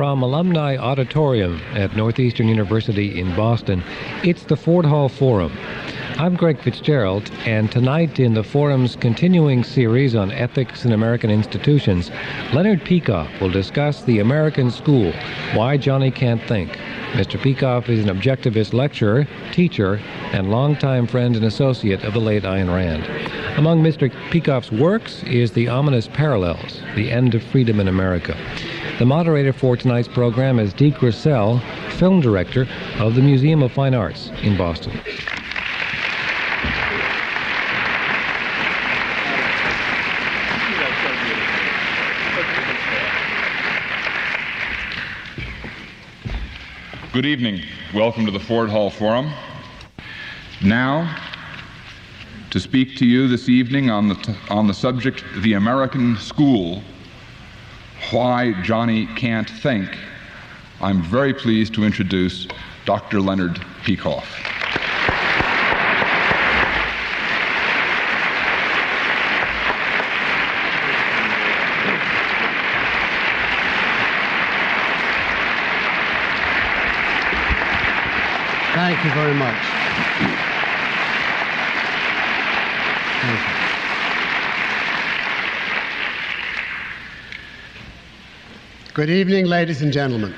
From Alumni Auditorium at Northeastern University in Boston, it's the Ford Hall Forum. I'm Greg Fitzgerald, and tonight in the Forum's continuing series on ethics in American institutions, Leonard Peikoff will discuss the American school, why Johnny can't think. Mr. Peikoff is an objectivist lecturer, teacher, and longtime friend and associate of the late Ayn Rand. Among Mr. Peikoff's works is The Ominous Parallels, The End of Freedom in America. The moderator for tonight's program is Dee Grissel, film director of the Museum of Fine Arts in Boston. Good evening. Welcome to the Ford Hall Forum. Now, to speak to you this evening on the subject, the American school, why Johnny can't think, I'm very pleased to introduce Dr. Leonard Peikoff. Thank you very much. Thank you. Good evening, ladies and gentlemen.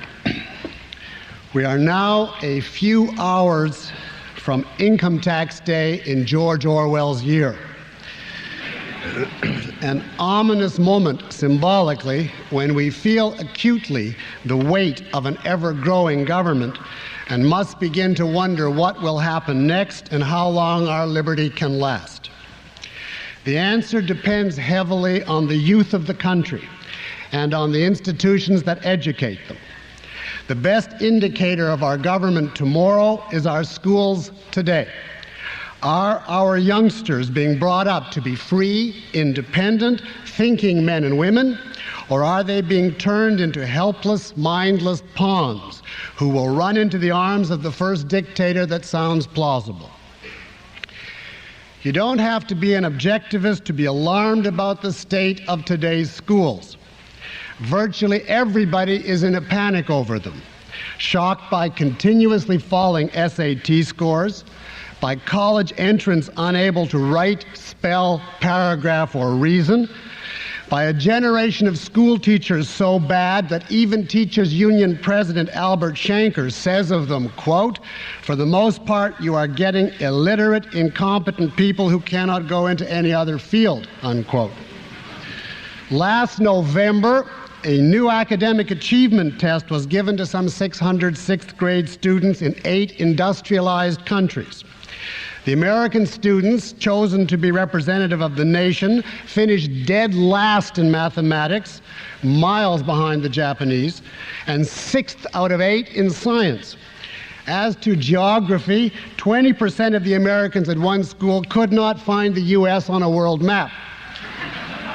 We are now a few hours from Income Tax Day in George Orwell's year. An ominous moment, symbolically, when we feel acutely the weight of an ever-growing government and must begin to wonder what will happen next and how long our liberty can last. The answer depends heavily on the youth of the country and on the institutions that educate them. The best indicator of our government tomorrow is our schools today. Are our youngsters being brought up to be free, independent, thinking men and women, or are they being turned into helpless, mindless pawns who will run into the arms of the first dictator that sounds plausible? You don't have to be an objectivist to be alarmed about the state of today's schools. Virtually everybody is in a panic over them, shocked by continuously falling SAT scores, by college entrants unable to write, spell, paragraph, or reason, by a generation of school teachers so bad that even Teachers Union President Albert Shanker says of them, quote, "For the most part, you are getting illiterate, incompetent people who cannot go into any other field," unquote. Last November, a new academic achievement test was given to some 600 sixth grade students in 8 industrialized countries. The American students, chosen to be representative of the nation, finished dead last in mathematics, miles behind the Japanese, and 6th out of 8 in science. As to geography, 20% of the Americans at one school could not find the U.S. on a world map.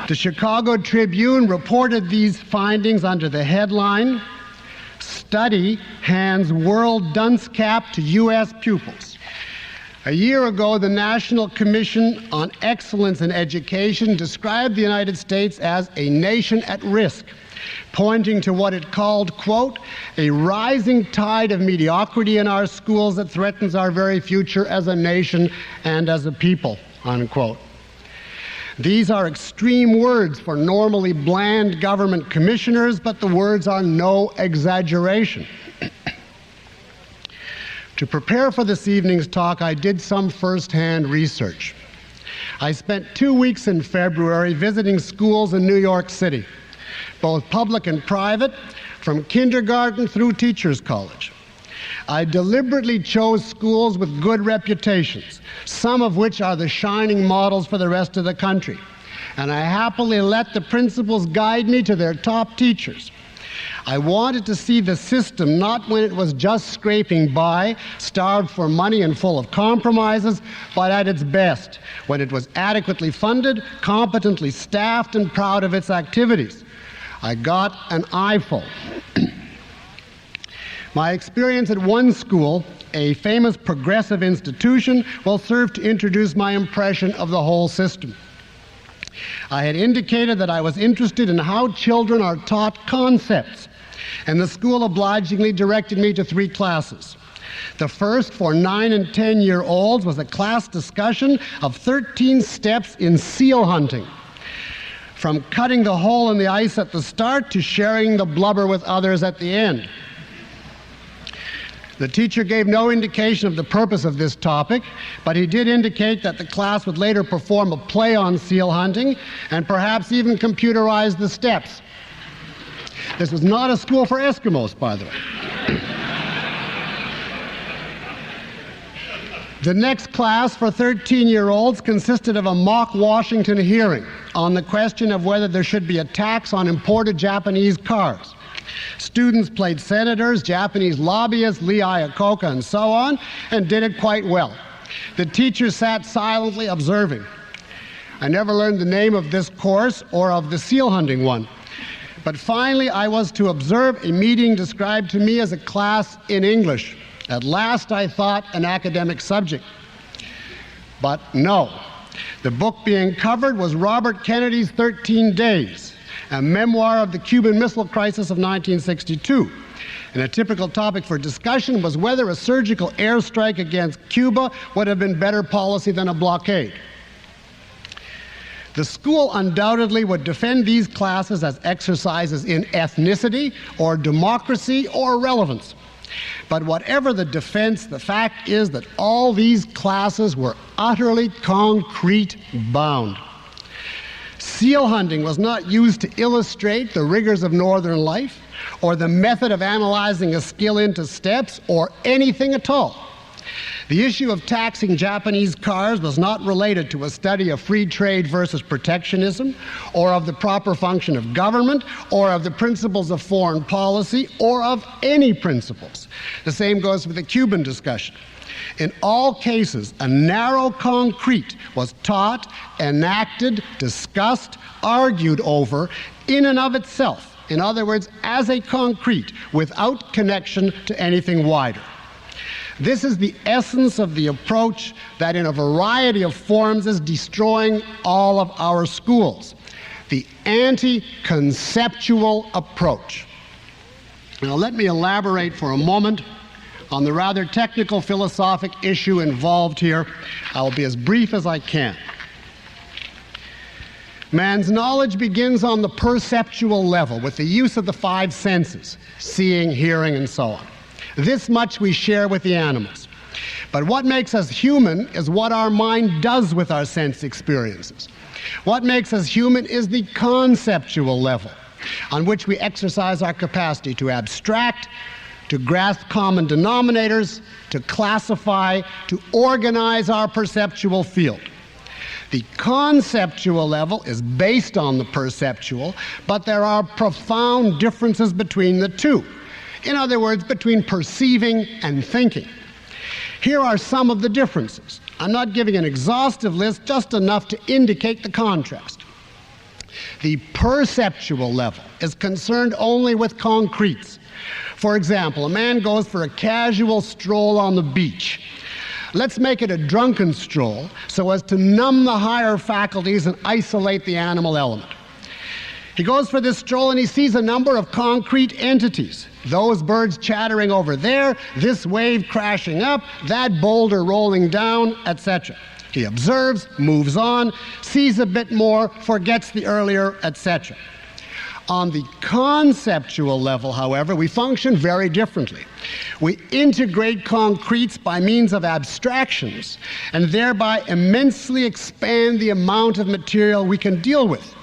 The Chicago Tribune reported these findings under the headline, "Study Hands World Dunce Cap to U.S. Pupils." A year ago, the National Commission on Excellence in Education described the United States as a nation at risk, pointing to what it called, quote, "a rising tide of mediocrity in our schools that threatens our very future as a nation and as a people," unquote. These are extreme words for normally bland government commissioners, but the words are no exaggeration. To prepare for this evening's talk, I did some first-hand research. I spent 2 weeks in February visiting schools in New York City, both public and private, from kindergarten through teachers' college. I deliberately chose schools with good reputations, some of which are the shining models for the rest of the country, and I happily let the principals guide me to their top teachers. I wanted to see the system not when it was just scraping by, starved for money and full of compromises, but at its best, when it was adequately funded, competently staffed, and proud of its activities. I got an eyeful. My experience at one school, a famous progressive institution, will serve to introduce my impression of the whole system. I had indicated that I was interested in how children are taught concepts, and the school obligingly directed me to 3 classes. The first, for 9 and 10-year-olds, was a class discussion of 13 steps in seal hunting, from cutting the hole in the ice at the start to sharing the blubber with others at the end. The teacher gave no indication of the purpose of this topic, but he did indicate that the class would later perform a play on seal hunting and perhaps even computerize the steps. This was not a school for Eskimos, by the way. The next class for 13-year-olds consisted of a mock Washington hearing on the question of whether there should be a tax on imported Japanese cars. Students played senators, Japanese lobbyists, Lee Iacocca, and so on, and did it quite well. The teacher sat silently observing. I never learned the name of this course or of the seal hunting one. But finally, I was to observe a meeting described to me as a class in English. At last, I thought, an academic subject. But no. The book being covered was Robert Kennedy's 13 Days, a memoir of the Cuban Missile Crisis of 1962. And a typical topic for discussion was whether a surgical airstrike against Cuba would have been better policy than a blockade. The school undoubtedly would defend these classes as exercises in ethnicity or democracy or relevance. But whatever the defense, the fact is that all these classes were utterly concrete bound. Seal hunting was not used to illustrate the rigors of northern life, or the method of analyzing a skill into steps, or anything at all. The issue of taxing Japanese cars was not related to a study of free trade versus protectionism, or of the proper function of government, or of the principles of foreign policy, or of any principles. The same goes with the Cuban discussion. In all cases, a narrow concrete was taught, enacted, discussed, argued over in and of itself. In other words, as a concrete, without connection to anything wider. This is the essence of the approach that in a variety of forms is destroying all of our schools. The anti-conceptual approach. Now let me elaborate for a moment on the rather technical philosophic issue involved here. I will be as brief as I can. Man's knowledge begins on the perceptual level with the use of the 5 senses, seeing, hearing, and so on. This much we share with the animals. But what makes us human is what our mind does with our sense experiences. What makes us human is the conceptual level, on which we exercise our capacity to abstract, to grasp common denominators, to classify, to organize our perceptual field. The conceptual level is based on the perceptual, but there are profound differences between the two. In other words, between perceiving and thinking. Here are some of the differences. I'm not giving an exhaustive list, just enough to indicate the contrast. The perceptual level is concerned only with concretes. For example, a man goes for a casual stroll on the beach. Let's make it a drunken stroll so as to numb the higher faculties and isolate the animal element. He goes for this stroll and he sees a number of concrete entities. Those birds chattering over there, this wave crashing up, that boulder rolling down, etc. He observes, moves on, sees a bit more, forgets the earlier, etc. On the conceptual level, however, we function very differently. We integrate concretes by means of abstractions and thereby immensely expand the amount of material we can deal with.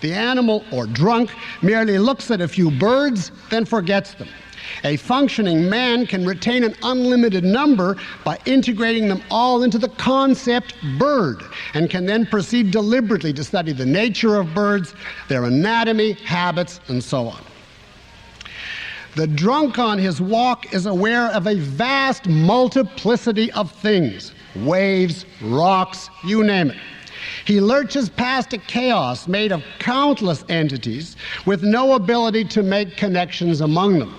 The animal, or drunk, merely looks at a few birds, then forgets them. A functioning man can retain an unlimited number by integrating them all into the concept bird, and can then proceed deliberately to study the nature of birds, their anatomy, habits, and so on. The drunk on his walk is aware of a vast multiplicity of things, waves, rocks, you name it. He lurches past a chaos made of countless entities with no ability to make connections among them.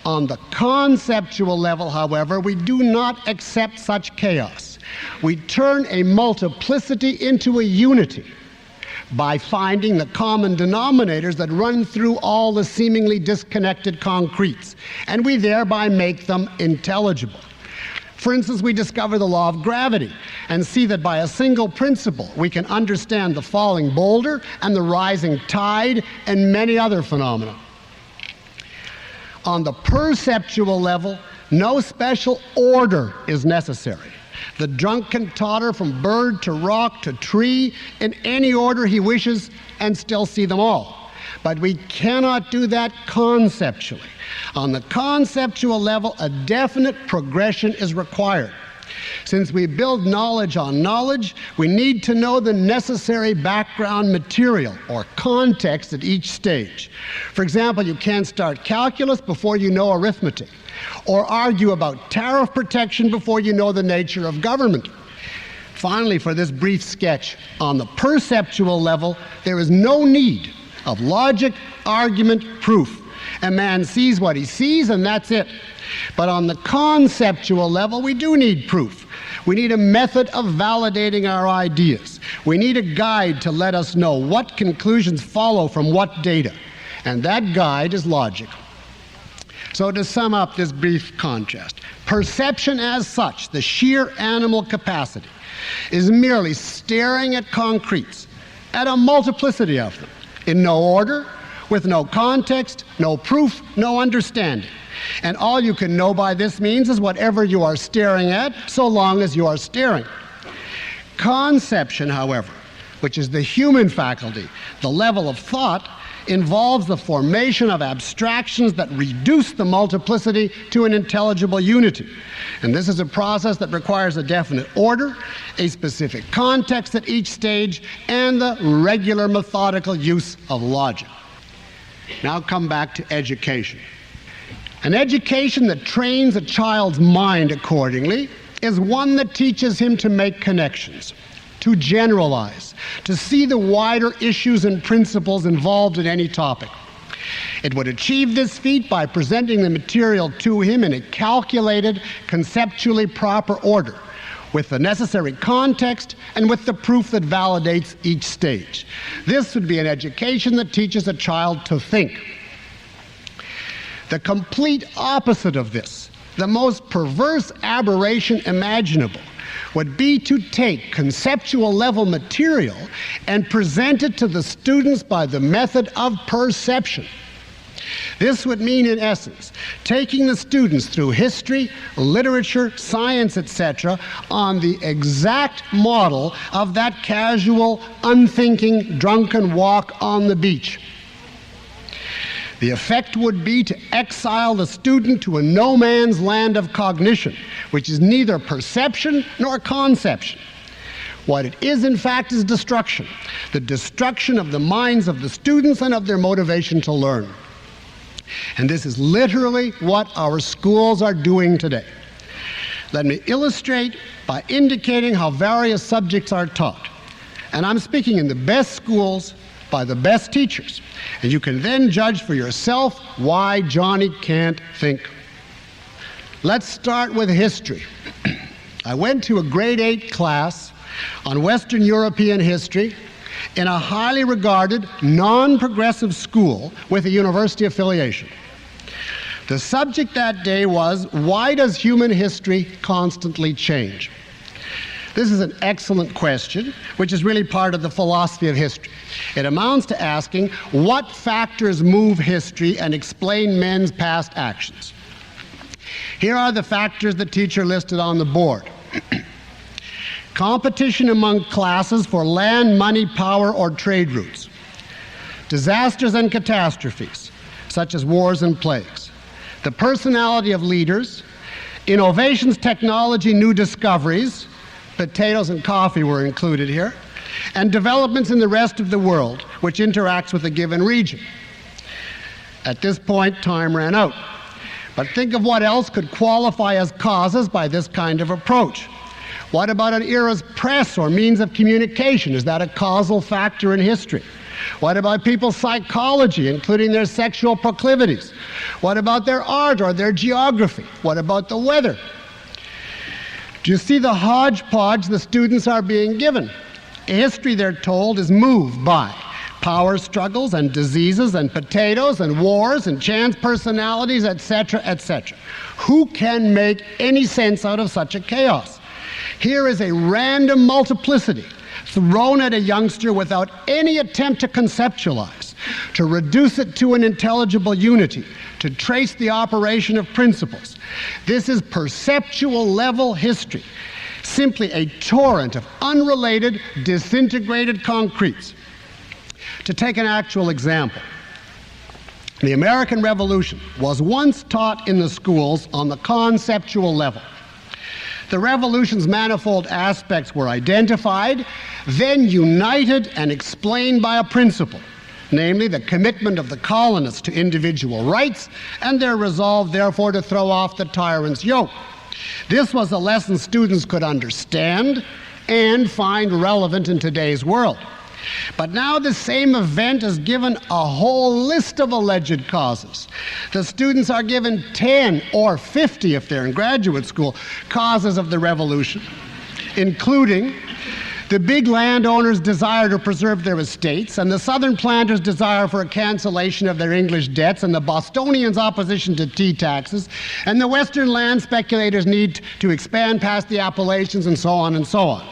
On the conceptual level, however, we do not accept such chaos. We turn a multiplicity into a unity. by finding the common denominators that run through all the seemingly disconnected concretes, and we thereby make them intelligible. For instance, we discover the law of gravity and see that by a single principle we can understand the falling boulder and the rising tide and many other phenomena. On the perceptual level, no special order is necessary. The drunk can totter from bird to rock to tree in any order he wishes and still see them all. But we cannot do that conceptually. On the conceptual level, a definite progression is required. Since we build knowledge on knowledge, we need to know the necessary background material or context at each stage. For example, you can't start calculus before you know arithmetic, or argue about tariff protection before you know the nature of government. Finally, for this brief sketch, on the perceptual level, there is no need of logic, argument, proof. A man sees what he sees, and that's it. But on the conceptual level, we do need proof. We need a method of validating our ideas. We need a guide to let us know what conclusions follow from what data. And that guide is logic. So to sum up this brief contrast, perception as such, the sheer animal capacity, is merely staring at concretes, at a multiplicity of them, in no order, with no context, no proof, no understanding. And all you can know by this means is whatever you are staring at, so long as you are staring. Conception, however, which is the human faculty, the level of thought, involves the formation of abstractions that reduce the multiplicity to an intelligible unity. And this is a process that requires a definite order, a specific context at each stage, and the regular methodical use of logic. Now come back to education. An education that trains a child's mind accordingly is one that teaches him to make connections, to generalize, to see the wider issues and principles involved in any topic. It would achieve this feat by presenting the material to him in a calculated, conceptually proper order, with the necessary context and with the proof that validates each stage. This would be an education that teaches a child to think. The complete opposite of this, the most perverse aberration imaginable, would be to take conceptual level material and present it to the students by the method of perception. This would mean, in essence, taking the students through history, literature, science, etc., on the exact model of that casual, unthinking, drunken walk on the beach. The effect would be to exile the student to a no man's land of cognition, which is neither perception nor conception. What it is, in fact, is destruction. The destruction of the minds of the students and of their motivation to learn. And this is literally what our schools are doing today. Let me illustrate by indicating how various subjects are taught. And I'm speaking in the best schools by the best teachers. And you can then judge for yourself why Johnny can't think. Let's start with history. I went to a grade 8 class on Western European history in a highly regarded, non-progressive school with a university affiliation. The subject that day was, why does human history constantly change? This is an excellent question, which is really part of the philosophy of history. It amounts to asking what factors move history and explain men's past actions. Here are the factors the teacher listed on the board. Competition among classes for land, money, power, or trade routes. Disasters and catastrophes, such as wars and plagues. The personality of leaders. Innovations, technology, new discoveries. Potatoes and coffee were included here. And developments in the rest of the world, which interacts with a given region. At this point, time ran out. But think of what else could qualify as causes by this kind of approach. What about an era's press or means of communication? Is that a causal factor in history? What about people's psychology, including their sexual proclivities? What about their art or their geography? What about the weather? Do you see the hodgepodge the students are being given? History, they're told, is moved by power struggles and diseases and potatoes and wars and chance personalities, etc., etc. Who can make any sense out of such a chaos? Here is a random multiplicity thrown at a youngster without any attempt to conceptualize, to reduce it to an intelligible unity, to trace the operation of principles. This is perceptual level history, simply a torrent of unrelated, disintegrated concretes. To take an actual example, the American Revolution was once taught in the schools on the conceptual level. The revolution's manifold aspects were identified, then united and explained by a principle, namely the commitment of the colonists to individual rights and their resolve, therefore, to throw off the tyrant's yoke. This was a lesson students could understand and find relevant in today's world. But now the same event is given a whole list of alleged causes. The students are given 10 or 50, if they're in graduate school, causes of the revolution, including the big landowners' desire to preserve their estates, and the southern planters' desire for a cancellation of their English debts, and the Bostonians' opposition to tea taxes, and the western land speculators' need to expand past the Appalachians, and so on and so on.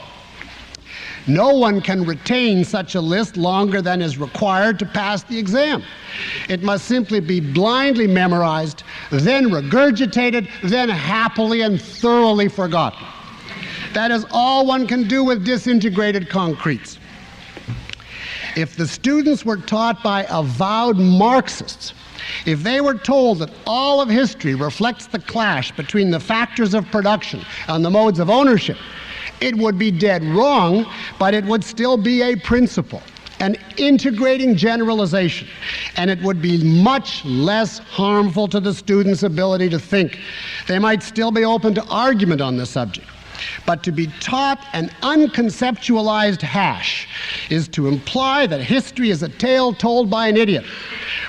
No one can retain such a list longer than is required to pass the exam. It must simply be blindly memorized, then regurgitated, then happily and thoroughly forgotten. That is all one can do with disintegrated concretes. If the students were taught by avowed Marxists, if they were told that all of history reflects the clash between the factors of production and the modes of ownership, it would be dead wrong, but it would still be a principle, an integrating generalization, and it would be much less harmful to the student's ability to think. They might still be open to argument on the subject. But to be taught an unconceptualized hash is to imply that history is a tale told by an idiot,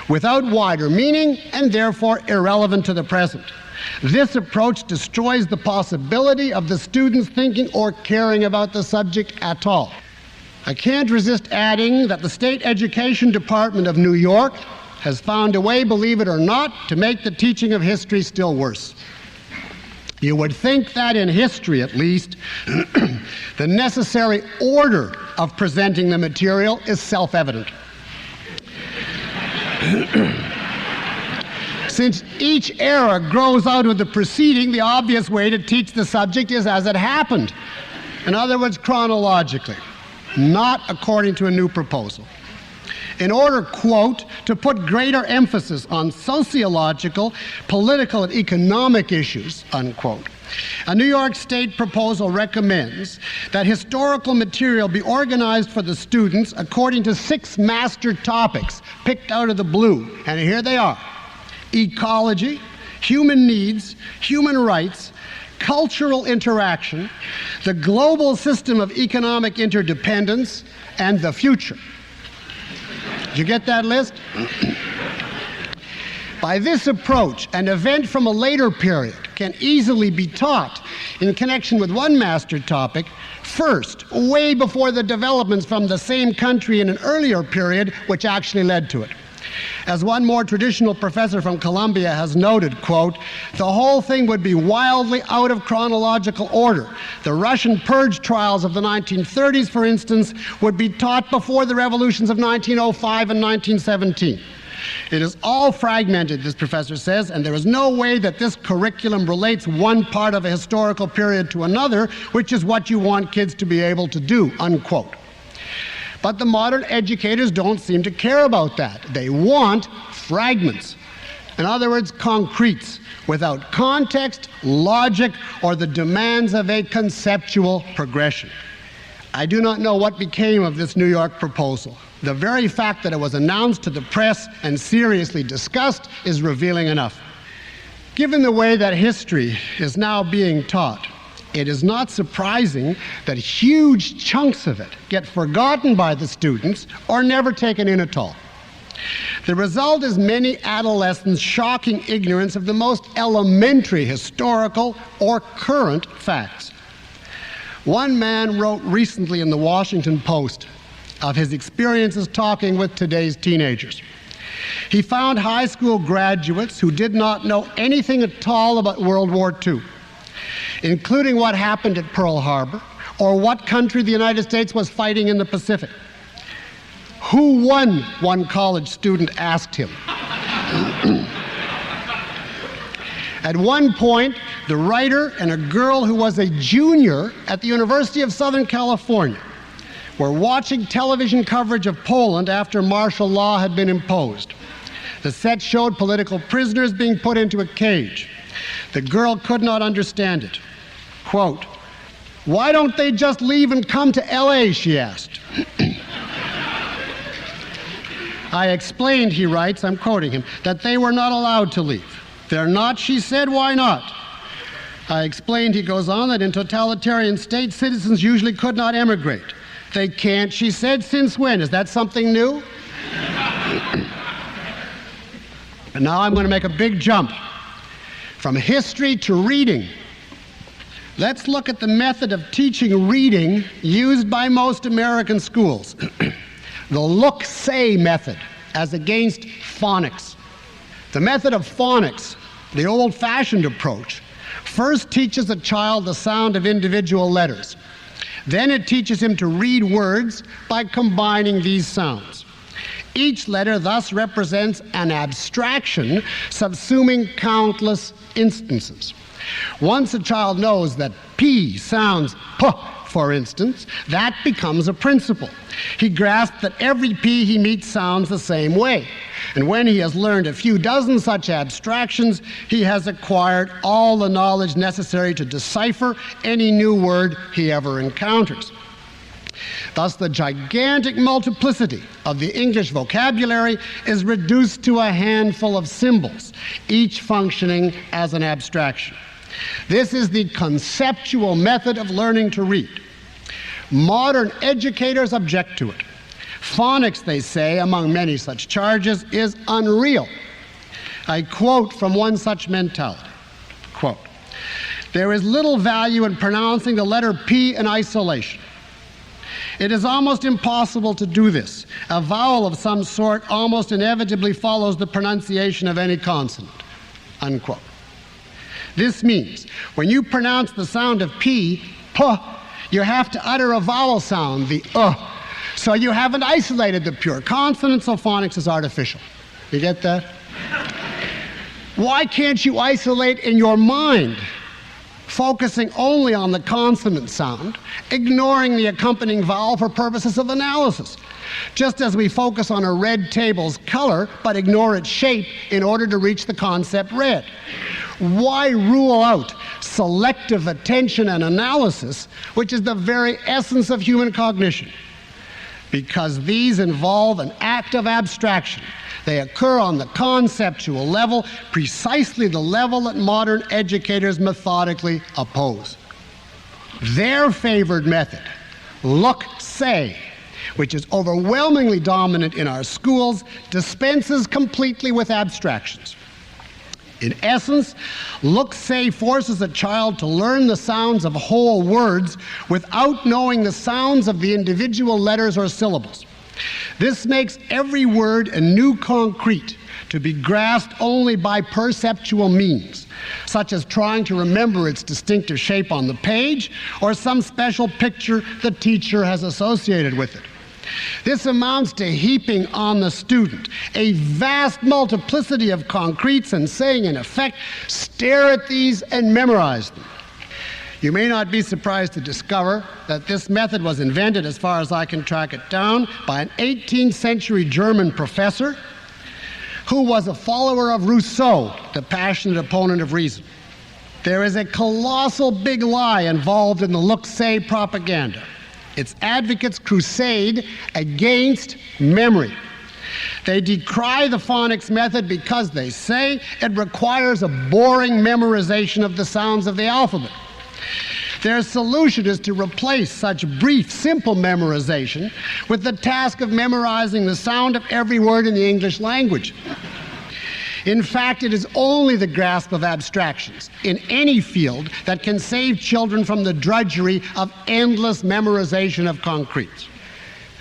without wider meaning and therefore irrelevant to the present. This approach destroys the possibility of the students thinking or caring about the subject at all. I can't resist adding that the State Education Department of New York has found a way, believe it or not, to make the teaching of history still worse. You would think that in history, at least, the necessary order of presenting the material is self-evident. Since each era grows out of the preceding, the obvious way to teach the subject is as it happened. In other words, chronologically, not according to a new proposal. In order, quote, to put greater emphasis on sociological, political, and economic issues, unquote, a New York State proposal recommends that historical material be organized for the students according to 6 master topics picked out of the blue, and here they are: ecology, human needs, human rights, cultural interaction, the global system of economic interdependence, and the future. Did you get that list? By this approach, an event from a later period can easily be taught in connection with one master topic first, way before the developments from the same country in an earlier period which actually led to it. As one more traditional professor from Columbia has noted, quote, the whole thing would be wildly out of chronological order. The Russian purge trials of the 1930s, for instance, would be taught before the revolutions of 1905 and 1917. It is all fragmented, this professor says, and there is no way that this curriculum relates one part of a historical period to another, which is what you want kids to be able to do, unquote. But the modern educators don't seem to care about that. They want fragments. In other words, concretes, without context, logic, or the demands of a conceptual progression. I do not know what became of this New York proposal. The very fact that it was announced to the press and seriously discussed is revealing enough. Given the way that history is now being taught, it is not surprising that huge chunks of it get forgotten by the students or never taken in at all. The result is many adolescents' shocking ignorance of the most elementary historical or current facts. One man wrote recently in the Washington Post of his experiences talking with today's teenagers. He found high school graduates who did not know anything at all about World War II, including what happened at Pearl Harbor or what country the United States was fighting in the Pacific. Who won? One college student asked him. At one point, the writer and a girl who was a junior at the University of Southern California were watching television coverage of Poland after martial law had been imposed. The set showed political prisoners being put into a cage. The girl could not understand it. Quote, "Why don't they just leave and come to LA?" she asked. I explained, he writes, I'm quoting him, that they were not allowed to leave. They're not, she said, why not? I explained, he goes on, that in totalitarian states, citizens usually could not emigrate. They can't, she said, since when? Is that something new? And now I'm going to make a big jump from history to reading. Let's look at the method of teaching reading used by most American schools. The look-say method, as against phonics. The method of phonics, the old-fashioned approach, first teaches a child the sound of individual letters. Then it teaches him to read words by combining these sounds. Each letter thus represents an abstraction subsuming countless instances. Once a child knows that P sounds P, for instance, that becomes a principle. He grasps that every P he meets sounds the same way. And when he has learned a few dozen such abstractions, he has acquired all the knowledge necessary to decipher any new word he ever encounters. Thus, the gigantic multiplicity of the English vocabulary is reduced to a handful of symbols, each functioning as an abstraction. This is the conceptual method of learning to read. Modern educators object to it. Phonics, they say, among many such charges, is unreal. I quote from one such mentality, quote, "There is little value in pronouncing the letter P in isolation. It is almost impossible to do this. A vowel of some sort almost inevitably follows the pronunciation of any consonant," unquote. This means when you pronounce the sound of P, P, you have to utter a vowel sound, the So you haven't isolated the pure consonant, so phonics is artificial. You get that? Why can't you isolate in your mind, focusing only on the consonant sound, ignoring the accompanying vowel for purposes of analysis? Just as we focus on a red table's color, but ignore its shape in order to reach the concept red. Why rule out selective attention and analysis, which is the very essence of human cognition? Because these involve an act of abstraction. They occur on the conceptual level, precisely the level that modern educators methodically oppose. Their favored method, look-say, which is overwhelmingly dominant in our schools, dispenses completely with abstractions. In essence, look-say forces a child to learn the sounds of whole words without knowing the sounds of the individual letters or syllables. This makes every word a new concrete to be grasped only by perceptual means, such as trying to remember its distinctive shape on the page or some special picture the teacher has associated with it. This amounts to heaping on the student a vast multiplicity of concretes and saying, in effect, stare at these and memorize them. You may not be surprised to discover that this method was invented, as far as I can track it down, by an 18th century German professor who was a follower of Rousseau, the passionate opponent of reason. There is a colossal big lie involved in the look-say propaganda. Its advocates crusade against memory. They decry the phonics method because, they say, it requires a boring memorization of the sounds of the alphabet. Their solution is to replace such brief, simple memorization with the task of memorizing the sound of every word in the English language. In fact, it is only the grasp of abstractions in any field that can save children from the drudgery of endless memorization of concretes.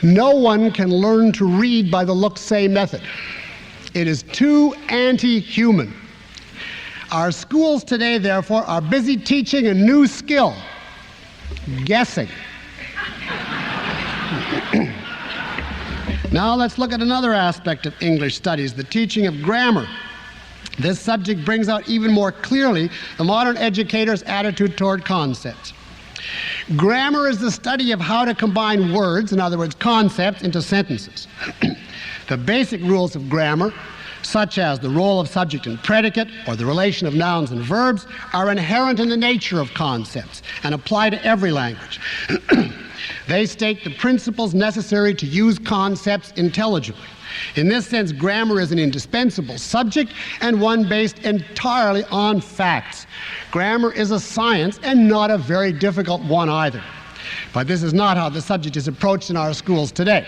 No one can learn to read by the look-say method. It is too anti-human. Our schools today, therefore, are busy teaching a new skill: guessing. Now let's look at another aspect of English studies, the teaching of grammar. This subject brings out even more clearly the modern educator's attitude toward concepts. Grammar is the study of how to combine words, in other words, concepts, into sentences. The basic rules of grammar, such as the role of subject and predicate, or the relation of nouns and verbs, are inherent in the nature of concepts and apply to every language. They state the principles necessary to use concepts intelligibly. In this sense, grammar is an indispensable subject and one based entirely on facts. Grammar is a science and not a very difficult one either. But this is not how the subject is approached in our schools today.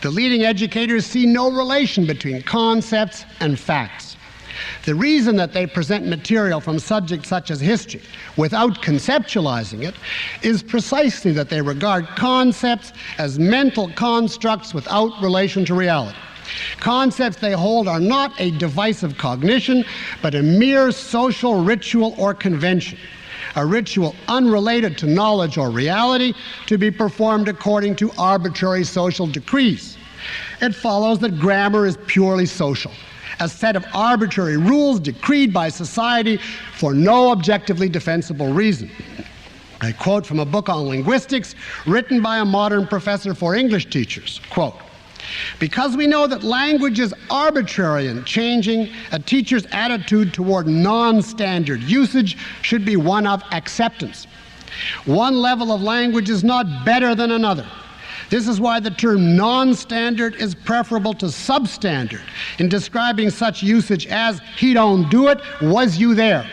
The leading educators see no relation between concepts and facts. The reason that they present material from subjects such as history without conceptualizing it is precisely that they regard concepts as mental constructs without relation to reality. Concepts, they hold, are not a device of cognition, but a mere social ritual or convention. A ritual unrelated to knowledge or reality, to be performed according to arbitrary social decrees. It follows that grammar is purely social, a set of arbitrary rules decreed by society for no objectively defensible reason. I quote from a book on linguistics written by a modern professor for English teachers, quote, "Because we know that language is arbitrary and changing, a teacher's attitude toward non-standard usage should be one of acceptance. One level of language is not better than another. This is why the term non-standard is preferable to substandard in describing such usage as, 'he don't do it, was you there?'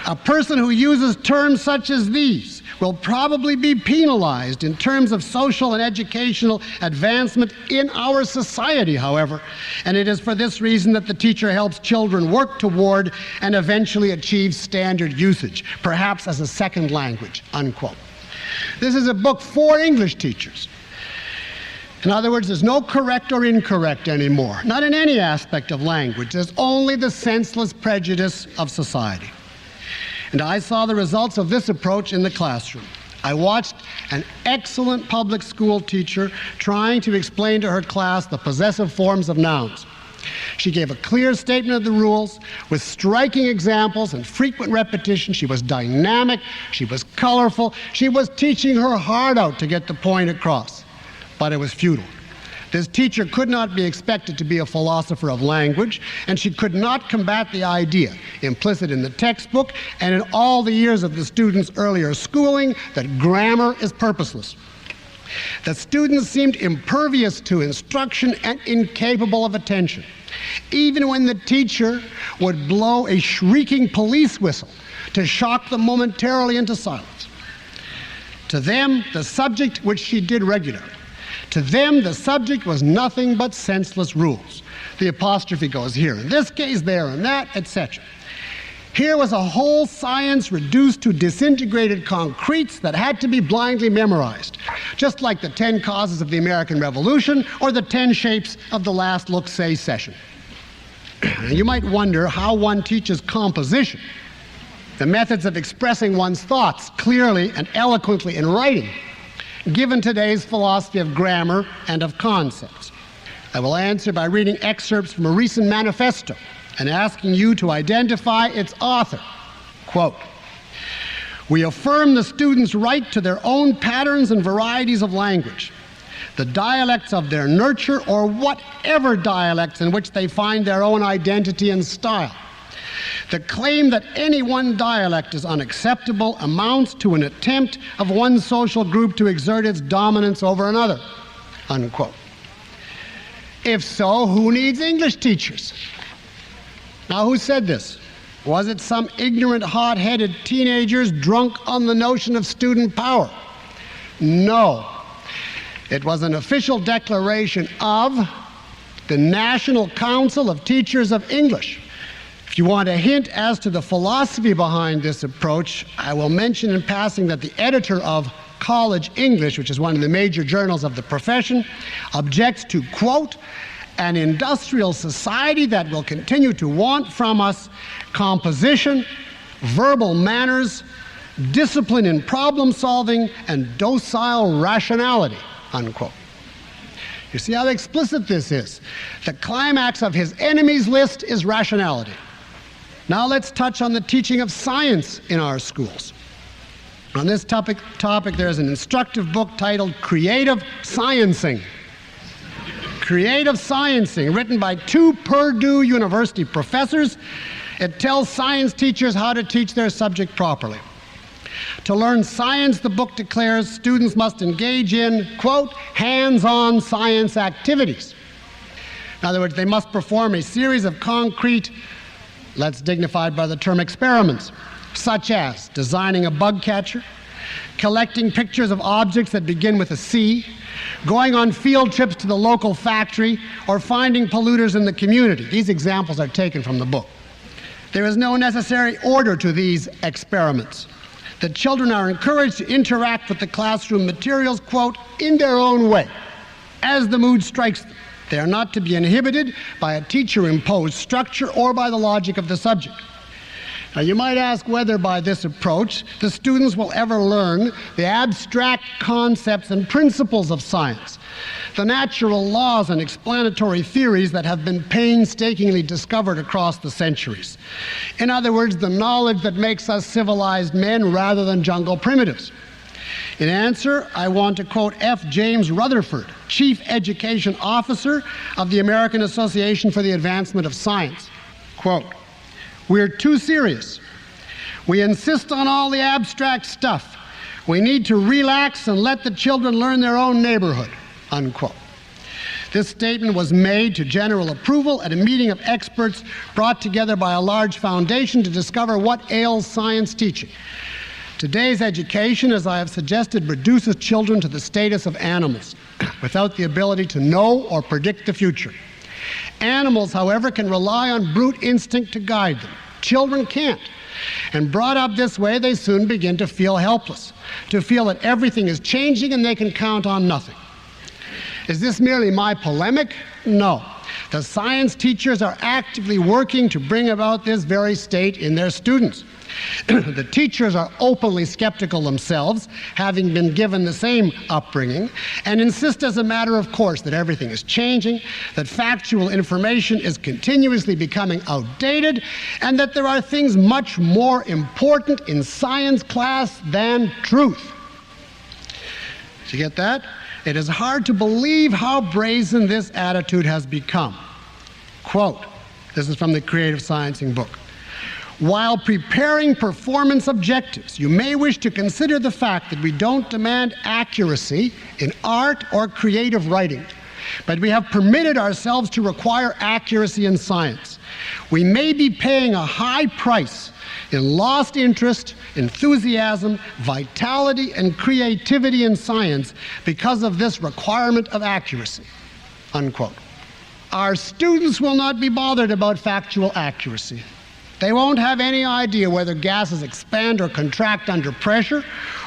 A person who uses terms such as these will probably be penalized in terms of social and educational advancement in our society, however, and it is for this reason that the teacher helps children work toward and eventually achieve standard usage, perhaps as a second language," unquote. This is a book for English teachers. In other words, there's no correct or incorrect anymore, not in any aspect of language. There's only the senseless prejudice of society. And I saw the results of this approach in the classroom. I watched an excellent public school teacher trying to explain to her class the possessive forms of nouns. She gave a clear statement of the rules with striking examples and frequent repetition. She was dynamic, she was colorful, she was teaching her heart out to get the point across. But it was futile. This teacher could not be expected to be a philosopher of language, and she could not combat the idea, implicit in the textbook and in all the years of the student's earlier schooling, that grammar is purposeless. The students seemed impervious to instruction and incapable of attention, even when the teacher would blow a shrieking police whistle to shock them momentarily into silence. To them, the subject, which she did regularly, to them, the subject was nothing but senseless rules. The apostrophe goes here in this case, there and that, etc. Here was a whole science reduced to disintegrated concretes that had to be blindly memorized, just like the 10 causes of the American Revolution or the 10 shapes of the last look-say session. You might wonder how one teaches composition, the methods of expressing one's thoughts clearly and eloquently in writing, given today's philosophy of grammar and of concepts. I will answer by reading excerpts from a recent manifesto and asking you to identify its author. Quote, "We affirm the students' right to their own patterns and varieties of language, the dialects of their nurture or whatever dialects in which they find their own identity and style. The claim that any one dialect is unacceptable amounts to an attempt of one social group to exert its dominance over another," unquote. If so, who needs English teachers? Now, who said this? Was it some ignorant, hot-headed teenagers drunk on the notion of student power? No. It was an official declaration of the National Council of Teachers of English. If you want a hint as to the philosophy behind this approach, I will mention in passing that the editor of College English, which is one of the major journals of the profession, objects to, quote, an industrial society that will continue to want from us composition, verbal manners, discipline in problem solving, and docile rationality, unquote. You see how explicit this is. The climax of his enemies list is rationality. Now let's touch on the teaching of science in our schools. On this topic there's an instructive book titled Creative Sciencing. Creative Sciencing, written by 2 Purdue University professors. It tells science teachers how to teach their subject properly. To learn science, the book declares, students must engage in, quote, hands-on science activities. In other words, they must perform a series of concrete, that's dignified by the term experiments, such as designing a bug catcher, collecting pictures of objects that begin with a C, going on field trips to the local factory, or finding polluters in the community. These examples are taken from the book. There is no necessary order to these experiments. The children are encouraged to interact with the classroom materials, quote, in their own way, as the mood strikes them. They are not to be inhibited by a teacher-imposed structure or by the logic of the subject. Now, you might ask whether by this approach the students will ever learn the abstract concepts and principles of science, the natural laws and explanatory theories that have been painstakingly discovered across the centuries. In other words, the knowledge that makes us civilized men rather than jungle primitives. In answer, I want to quote F. James Rutherford, Chief Education Officer of the American Association for the Advancement of Science. Quote, we're too serious. We insist on all the abstract stuff. We need to relax and let the children learn their own neighborhood, unquote. This statement was made to general approval at a meeting of experts brought together by a large foundation to discover what ails science teaching. Today's education, as I have suggested, reduces children to the status of animals without the ability to know or predict the future. Animals, however, can rely on brute instinct to guide them. Children can't. And brought up this way, they soon begin to feel helpless, to feel that everything is changing and they can count on nothing. Is this merely my polemic? No. The science teachers are actively working to bring about this very state in their students. The teachers are openly skeptical themselves, having been given the same upbringing, and insist as a matter of course that everything is changing, that factual information is continuously becoming outdated, and that there are things much more important in science class than truth. Did you get that? It is hard to believe how brazen this attitude has become. Quote, this is from the Creative Sciencing book. While preparing performance objectives, you may wish to consider the fact that we don't demand accuracy in art or creative writing, but we have permitted ourselves to require accuracy in science. We may be paying a high price in lost interest, enthusiasm, vitality, and creativity in science because of this requirement of accuracy, unquote. Our students will not be bothered about factual accuracy. They won't have any idea whether gases expand or contract under pressure,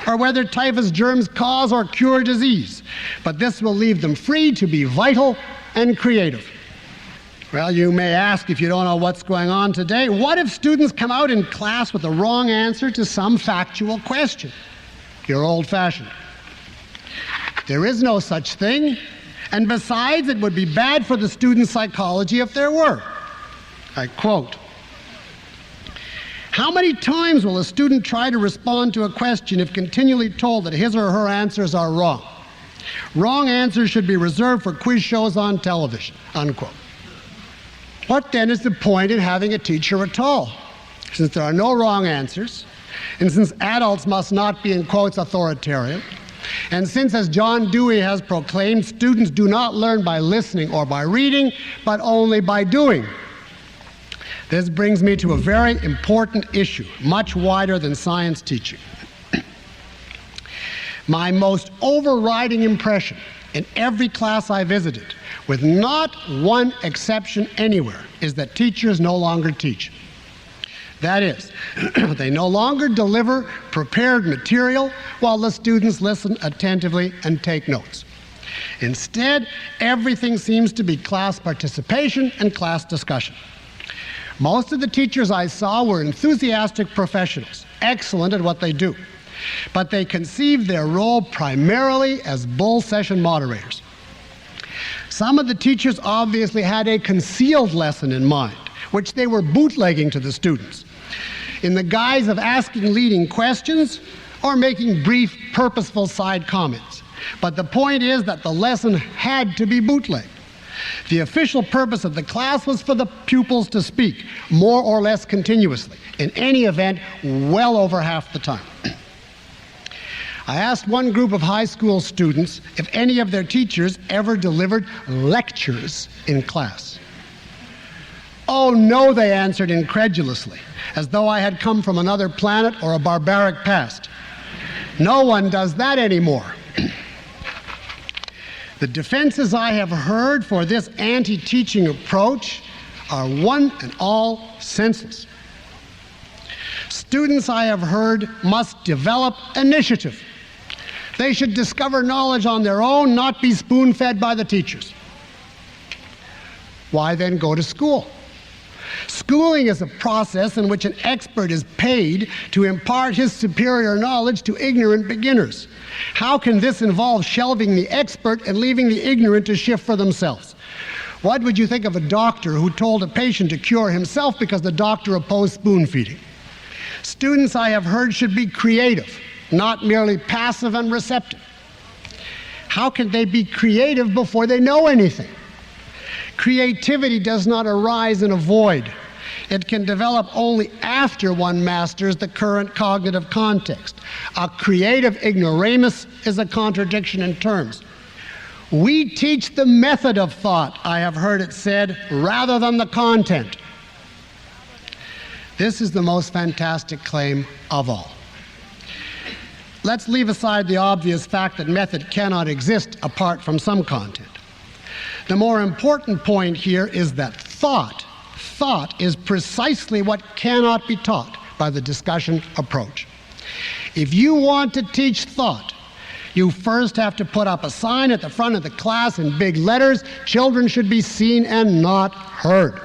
or whether typhus germs cause or cure disease. But this will leave them free to be vital and creative. Well, you may ask, if you don't know what's going on today, what if students come out in class with the wrong answer to some factual question? You're old-fashioned. There is no such thing, and besides, it would be bad for the student psychology if there were. I quote, how many times will a student try to respond to a question if continually told that his or her answers are wrong? Wrong answers should be reserved for quiz shows on television, unquote. What then is the point in having a teacher at all? Since there are no wrong answers, and since adults must not be, in quotes, authoritarian, and since, as John Dewey has proclaimed, students do not learn by listening or by reading, but only by doing. This brings me to a very important issue, much wider than science teaching. My most overriding impression in every class I visited, with not one exception anywhere, is that teachers no longer teach. That is, they no longer deliver prepared material while the students listen attentively and take notes. Instead, everything seems to be class participation and class discussion. Most of the teachers I saw were enthusiastic professionals, excellent at what they do, but they conceived their role primarily as bull session moderators. Some of the teachers obviously had a concealed lesson in mind, which they were bootlegging to the students, in the guise of asking leading questions or making brief, purposeful side comments. But the point is that the lesson had to be bootlegged. The official purpose of the class was for the pupils to speak, more or less continuously, in any event, well over half the time. I asked one group of high school students if any of their teachers ever delivered lectures in class. "Oh no," they answered incredulously, as though I had come from another planet or a barbaric past. "No one does that anymore." The defenses I have heard for this anti-teaching approach are one and all senseless. Students, I have heard, must develop initiative. They should discover knowledge on their own, not be spoon-fed by the teachers. Why then go to school? Schooling is a process in which an expert is paid to impart his superior knowledge to ignorant beginners. How can this involve shelving the expert and leaving the ignorant to shift for themselves? What would you think of a doctor who told a patient to cure himself because the doctor opposed spoon-feeding? Students, I have heard, should be creative, not merely passive and receptive. How can they be creative before they know anything? Creativity does not arise in a void. It can develop only after one masters the current cognitive context. A creative ignoramus is a contradiction in terms. We teach the method of thought, I have heard it said, rather than the content. This is the most fantastic claim of all. Let's leave aside the obvious fact that method cannot exist apart from some content. The more important point here is that thought is precisely what cannot be taught by the discussion approach. If you want to teach thought, you first have to put up a sign at the front of the class in big letters: children should be seen and not heard.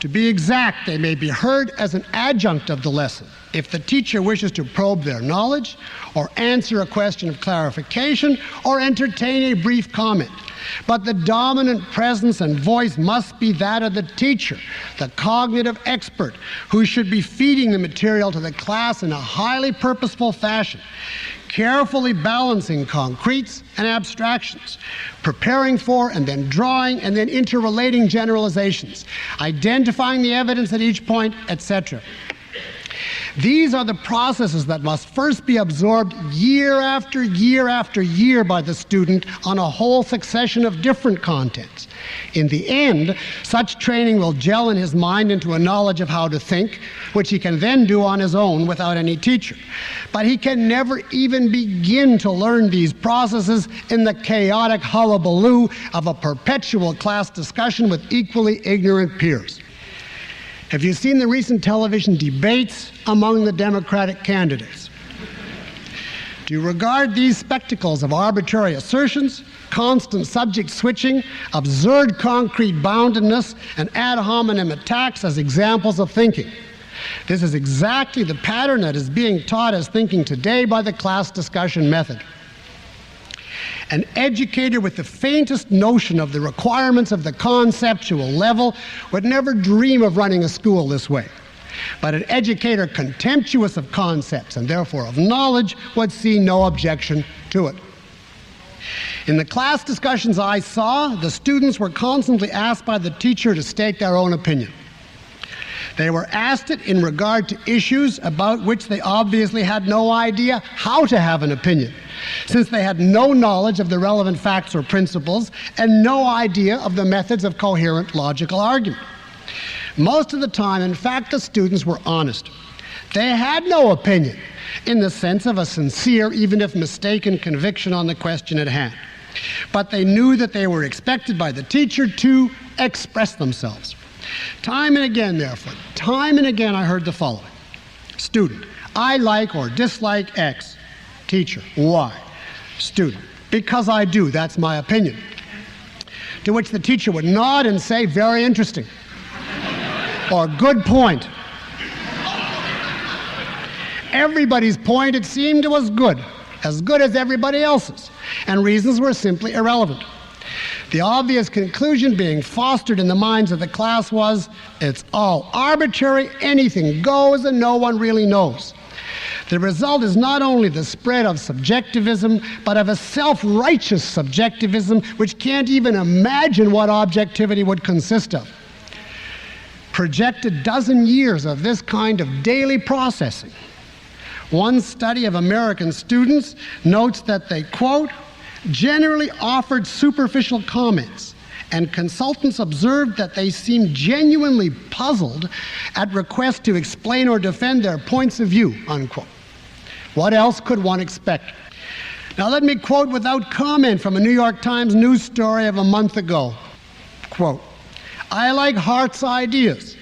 To be exact, they may be heard as an adjunct of the lesson if the teacher wishes to probe their knowledge, or answer a question of clarification, or entertain a brief comment. But the dominant presence and voice must be that of the teacher, the cognitive expert, who should be feeding the material to the class in a highly purposeful fashion, carefully balancing concretes and abstractions, preparing for and then drawing and then interrelating generalizations, identifying the evidence at each point, etc. These are the processes that must first be absorbed year after year after year by the student on a whole succession of different contents. In the end, such training will gel in his mind into a knowledge of how to think, which he can then do on his own without any teacher. But he can never even begin to learn these processes in the chaotic hullabaloo of a perpetual class discussion with equally ignorant peers. Have you seen the recent television debates among the Democratic candidates? Do you regard these spectacles of arbitrary assertions, constant subject switching, absurd concrete boundedness, and ad hominem attacks as examples of thinking? This is exactly the pattern that is being taught as thinking today by the class discussion method. An educator with the faintest notion of the requirements of the conceptual level would never dream of running a school this way. But an educator contemptuous of concepts and therefore of knowledge would see no objection to it. In the class discussions I saw, the students were constantly asked by the teacher to state their own opinion. They were asked it in regard to issues about which they obviously had no idea how to have an opinion, since they had no knowledge of the relevant facts or principles and no idea of the methods of coherent logical argument. Most of the time, in fact, the students were honest. They had no opinion in the sense of a sincere, even if mistaken, conviction on the question at hand. but they knew that they were expected by the teacher to express themselves. Time and again, therefore, time and again I heard the following. Student, I like or dislike X. Teacher, why? Student, because I do, that's my opinion. To which the teacher would nod and say, very interesting, or good point. Everybody's point, it seemed, was good as everybody else's, and reasons were simply irrelevant. The obvious conclusion being fostered in the minds of the class was, it's all arbitrary, anything goes, and no one really knows. The result is not only the spread of subjectivism, but of a self-righteous subjectivism which can't even imagine what objectivity would consist of. Project a dozen years of this kind of daily processing. One study of American students notes that they, quote, generally offered superficial comments, and consultants observed that they seemed genuinely puzzled at requests to explain or defend their points of view, unquote. What else could one expect? Now let me quote without comment from a New York Times news story of a month ago. Quote, I like Hart's ideas,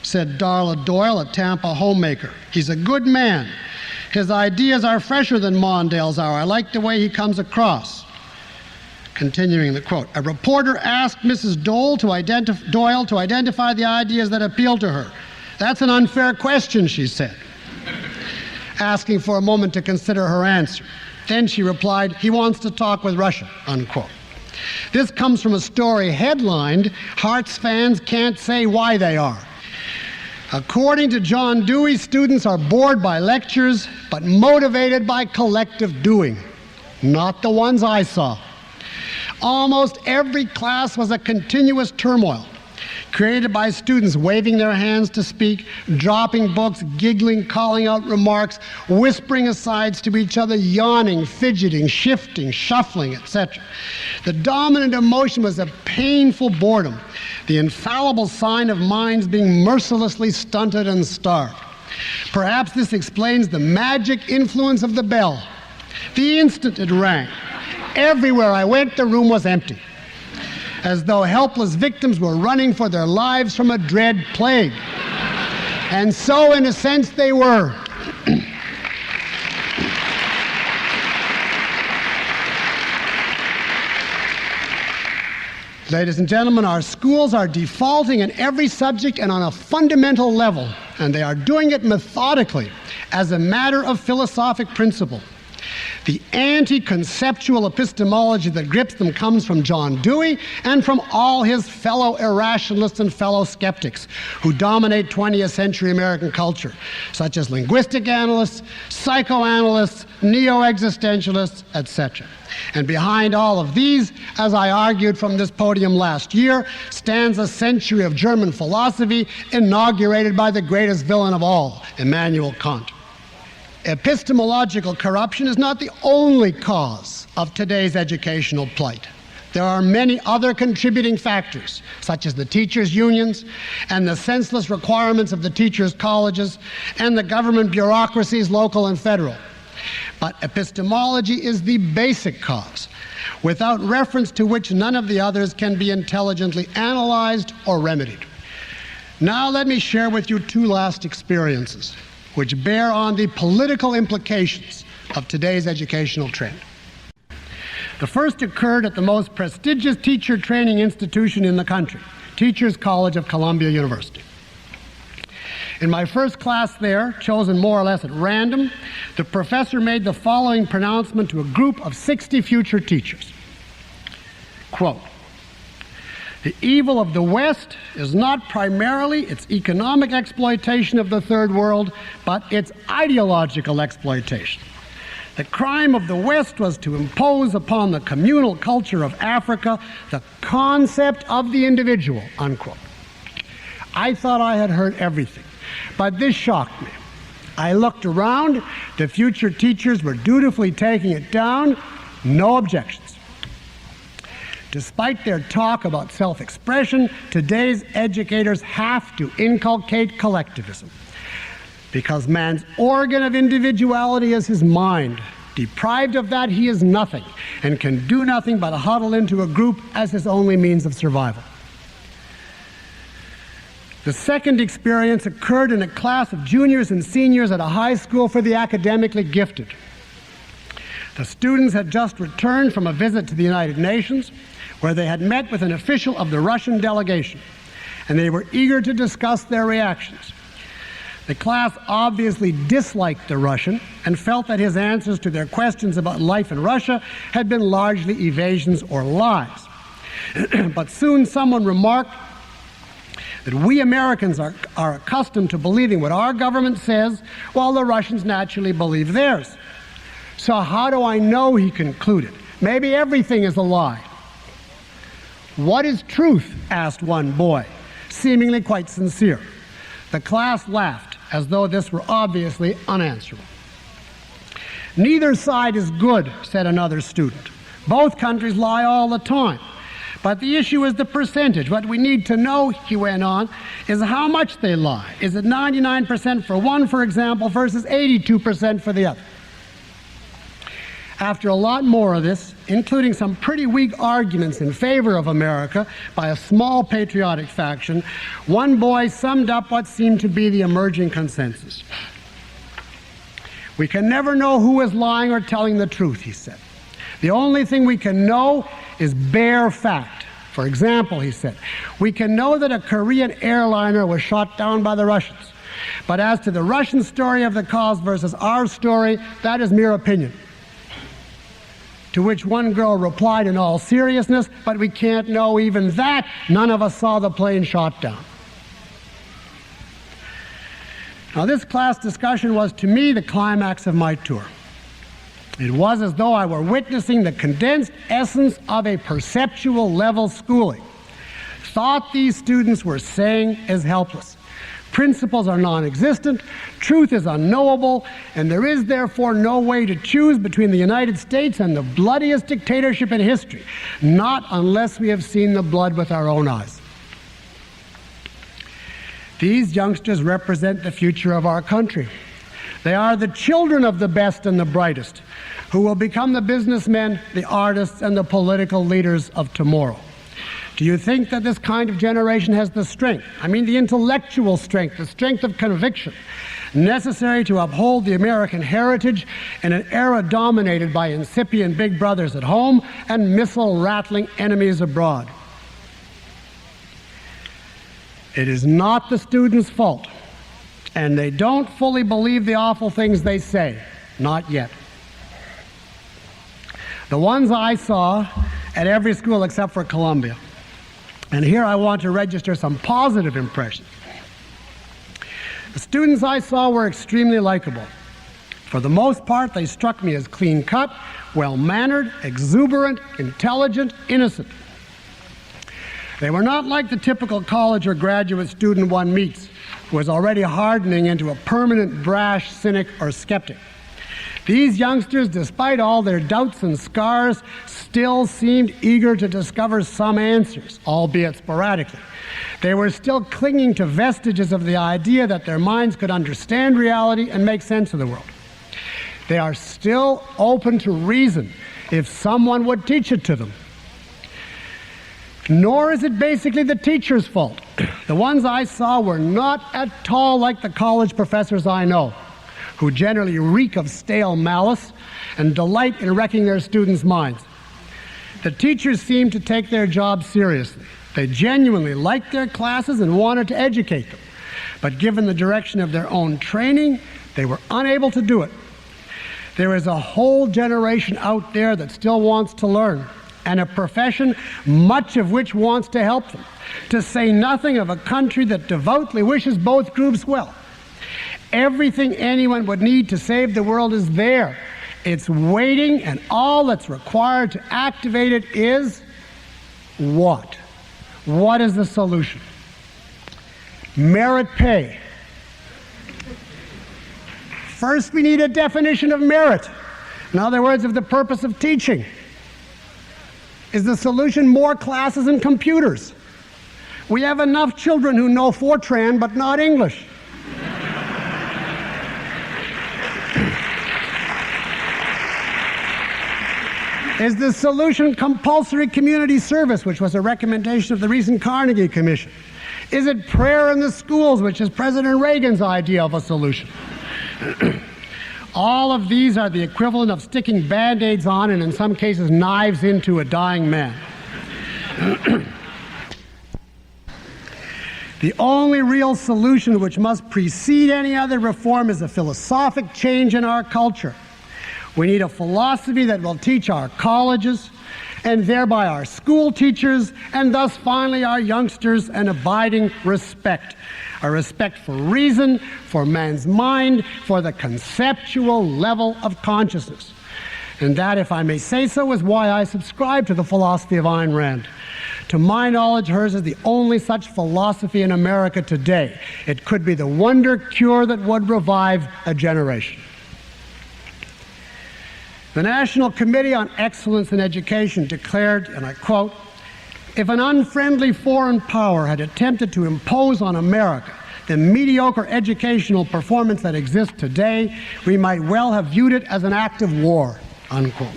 said Darla Doyle, a Tampa homemaker. He's a good man. His ideas are fresher than Mondale's are. I like the way he comes across. Continuing the quote, a reporter asked Mrs. Doyle to identify the ideas that appealed to her. That's an unfair question, she said, asking for a moment to consider her answer. Then she replied, he wants to talk with Russia, unquote. This comes from a story headlined, Hearts fans can't say why they are. According to John Dewey, students are bored by lectures, but motivated by collective doing. Not the ones I saw. Almost every class was a continuous turmoil, created by students waving their hands to speak, dropping books, giggling, calling out remarks, whispering asides to each other, yawning, fidgeting, shifting, shuffling, etc. The dominant emotion was a painful boredom, the infallible sign of minds being mercilessly stunted and starved. Perhaps this explains the magic influence of the bell. The instant it rang, everywhere I went, the room was empty, as though helpless victims were running for their lives from a dread plague. And so, in a sense, they were. Ladies and gentlemen, our schools are defaulting in every subject and on a fundamental level, and they are doing it methodically as a matter of philosophic principle. The anti-conceptual epistemology that grips them comes from John Dewey and from all his fellow irrationalists and fellow skeptics who dominate 20th century American culture, such as linguistic analysts, psychoanalysts, neo-existentialists, etc. And behind all of these, as I argued from this podium last year, stands a century of German philosophy inaugurated by the greatest villain of all, Immanuel Kant. Epistemological corruption is not the only cause of today's educational plight. There are many other contributing factors, such as the teachers' unions and the senseless requirements of the teachers' colleges and the government bureaucracies, local and federal. But epistemology is the basic cause, without reference to which none of the others can be intelligently analyzed or remedied. Now let me share with you two last experiences which bear on the political implications of today's educational trend. The first occurred at the most prestigious teacher training institution in the country, Teachers College of Columbia University. In my first class there, chosen more or less at random, the professor made the following pronouncement to a group of 60 future teachers. Quote, the evil of the West is not primarily its economic exploitation of the Third World, but its ideological exploitation. The crime of the West was to impose upon the communal culture of Africa the concept of the individual, unquote. I thought I had heard everything, but this shocked me. I looked around, the future teachers were dutifully taking it down, no objections. Despite their talk about self-expression, today's educators have to inculcate collectivism, because man's organ of individuality is his mind, Deprived of that, he is nothing and can do nothing but huddle into a group as his only means of survival. The second experience occurred in a class of juniors and seniors at a high school for the academically gifted. The students had just returned from a visit to the United Nations, where they had met with an official of the Russian delegation, and they were eager to discuss their reactions. The class obviously disliked the Russian and felt that his answers to their questions about life in Russia had been largely evasions or lies. But soon someone remarked that we Americans are accustomed to believing what our government says, while the Russians naturally believe theirs. So how do I know, he concluded, maybe everything is a lie? What is truth? Asked one boy, seemingly quite sincere. The class laughed, as though this were obviously unanswerable. Neither side is good, said another student. Both countries lie all the time. But the issue is the percentage. What we need to know, he went on, is how much they lie. Is it 99% for one, for example, versus 82% for the other? After a lot more of this, including some pretty weak arguments in favor of America by a small patriotic faction, one boy summed up what seemed to be the emerging consensus. We can never know who is lying or telling the truth, he said. The only thing we can know is bare fact. For example, he said, we can know that a Korean airliner was shot down by the Russians. But as to the Russian story of the cause versus our story, that is mere opinion. To which one girl replied in all seriousness, but we can't know even that. None of us saw the plane shot down. Now, this class discussion was, to me, the climax of my tour. It was as though I were witnessing the condensed essence of a perceptual level schooling. Thought these students were saying is helpless. Principles are non-existent, truth is unknowable, and there is therefore no way to choose between the United States and the bloodiest dictatorship in history, not unless we have seen the blood with our own eyes. These youngsters represent the future of our country. They are the children of the best and the brightest, who will become the businessmen, the artists, and the political leaders of tomorrow. Do you think that this kind of generation has the strength, I mean the intellectual strength, the strength of conviction, necessary to uphold the American heritage in an era dominated by incipient big brothers at home and missile-rattling enemies abroad? It is not the students' fault, and they don't fully believe the awful things they say, not yet. The ones I saw at every school except for Columbia, and here I want to register some positive impressions. The students I saw were extremely likable. For the most part, they struck me as clean-cut, well-mannered, exuberant, intelligent, innocent. They were not like the typical college or graduate student one meets, who is already hardening into a permanent brash cynic or skeptic. These youngsters, despite all their doubts and scars, still seemed eager to discover some answers, albeit sporadically. They were still clinging to vestiges of the idea that their minds could understand reality and make sense of the world. They are still open to reason if someone would teach it to them. Nor is it basically the teacher's fault. The ones I saw were not at all like the college professors I know, who generally reek of stale malice and delight in wrecking their students' minds. The teachers seemed to take their job seriously. They genuinely liked their classes and wanted to educate them. But given the direction of their own training, they were unable to do it. There is a whole generation out there that still wants to learn, and a profession much of which wants to help them, to say nothing of a country that devoutly wishes both groups well. Everything anyone would need to save the world is there. It's waiting, and all that's required to activate it is what? What is the solution? Merit pay. First, we need a definition of merit. In other words, of the purpose of teaching. Is the solution more classes and computers? We have enough children who know Fortran but not English. Is the solution compulsory community service, which was a recommendation of the recent Carnegie Commission? Is it prayer in the schools, which is President Reagan's idea of a solution? All of these are the equivalent of sticking Band-Aids on and in some cases knives into a dying man. The only real solution which must precede any other reform is a philosophic change in our culture. We need a philosophy that will teach our colleges, and thereby our school teachers, and thus finally our youngsters, an abiding respect. A respect for reason, for man's mind, for the conceptual level of consciousness. And that, if I may say so, is why I subscribe to the philosophy of Ayn Rand. To my knowledge, hers is the only such philosophy in America today. It could be the wonder cure that would revive a generation. The National Committee on Excellence in Education declared, and I quote, "If an unfriendly foreign power had attempted to impose on America the mediocre educational performance that exists today, we might well have viewed it as an act of war," unquote.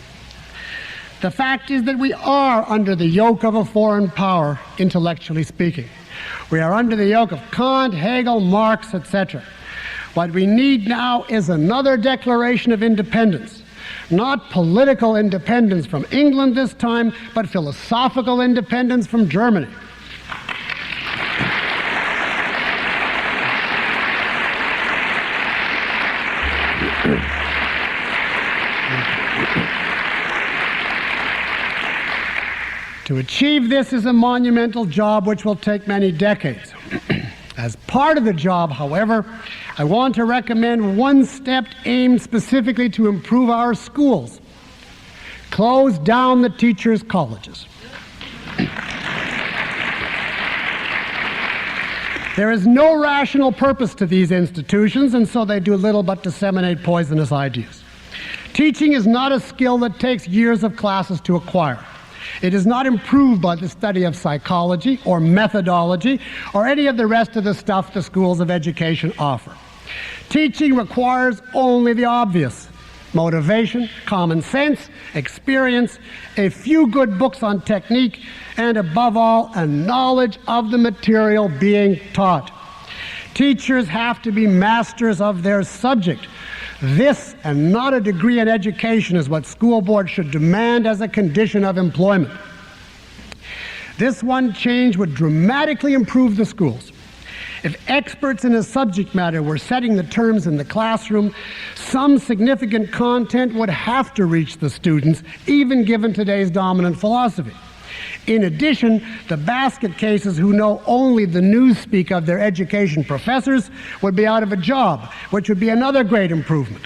The fact is that we are under the yoke of a foreign power, intellectually speaking. We are under the yoke of Kant, Hegel, Marx, etc. What we need now is another declaration of independence. Not political independence from England this time, but philosophical independence from Germany. To achieve this is a monumental job which will take many decades. As part of the job, however, I want to recommend one step aimed specifically to improve our schools. Close down the teachers' colleges. There is no rational purpose to these institutions, and so they do little but disseminate poisonous ideas. Teaching is not a skill that takes years of classes to acquire. It is not improved by the study of psychology or methodology or any of the rest of the stuff the schools of education offer. Teaching requires only the obvious: motivation, common sense, experience, a few good books on technique, and above all, a knowledge of the material being taught. Teachers have to be masters of their subject. This, and not a degree in education, is what school boards should demand as a condition of employment. This one change would dramatically improve the schools. If experts in a subject matter were setting the terms in the classroom, some significant content would have to reach the students, even given today's dominant philosophy. In addition, the basket cases who know only the newspeak of their education professors would be out of a job, which would be another great improvement.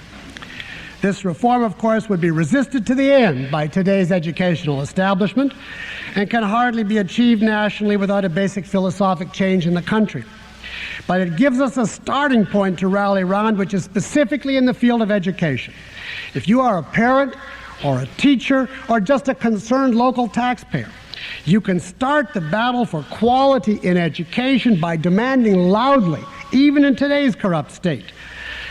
This reform, of course, would be resisted to the end by today's educational establishment and can hardly be achieved nationally without a basic philosophic change in the country. But it gives us a starting point to rally around, which is specifically in the field of education. If you are a parent or a teacher or just a concerned local taxpayer, you can start the battle for quality in education by demanding loudly, even in today's corrupt state,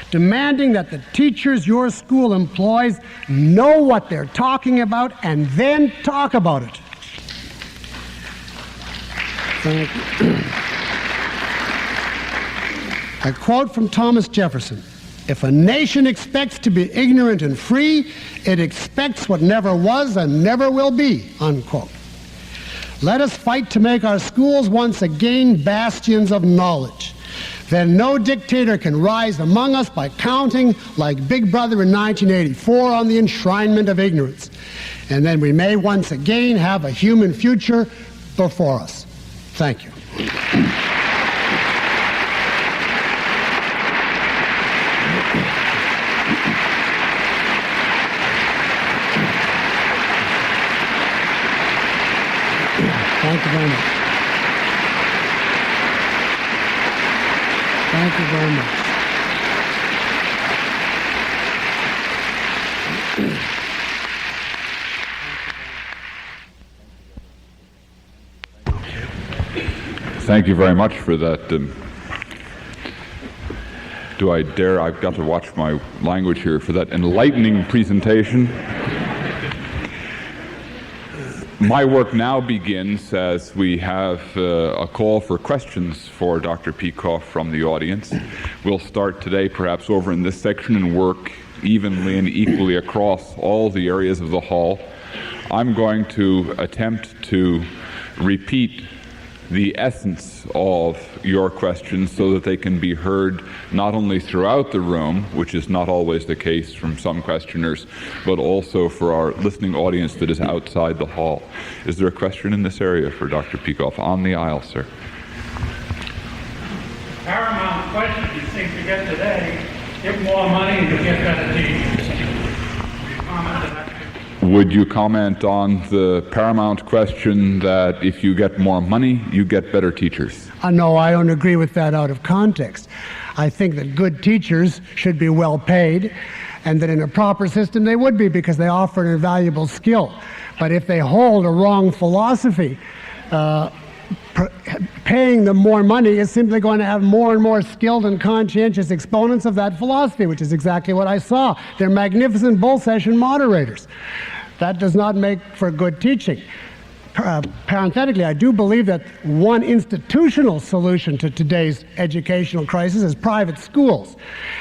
demanding that the teachers your school employs know what they're talking about and then talk about it. Thank you. A quote from Thomas Jefferson: "If a nation expects to be ignorant and free, it expects what never was and never will be," unquote. Let us fight to make our schools once again bastions of knowledge. Then no dictator can rise among us by counting, like Big Brother in 1984, on the enshrinement of ignorance. And then we may once again have a human future before us. Thank you. Thank you very much. Thank you very much. Thank you very much for that. Do I dare? I've got to watch my language here for that enlightening presentation. My work now begins as we have a call for questions for Dr. Peikoff from the audience. We'll start today perhaps over in this section and work evenly and equally across all the areas of the hall. I'm going to attempt to repeat the essence of your questions so that they can be heard not only throughout the room, which is not always the case from some questioners, but also for our listening audience that is outside the hall. Is there a question in this area for Dr. Peikoff? On the aisle, sir. Paramount question you think to get today, give more money and you get better teachers. Would you comment on the paramount question that if you get more money, you get better teachers? No, I don't agree with that out of context. I think that good teachers should be well paid, and that in a proper system they would be, because they offer an invaluable skill. But if they hold a wrong philosophy, paying them more money is simply going to have more and more skilled and conscientious exponents of that philosophy, which is exactly what I saw. They're magnificent bull session moderators. That does not make for good teaching. Parenthetically, I do believe that one institutional solution to today's educational crisis is private schools,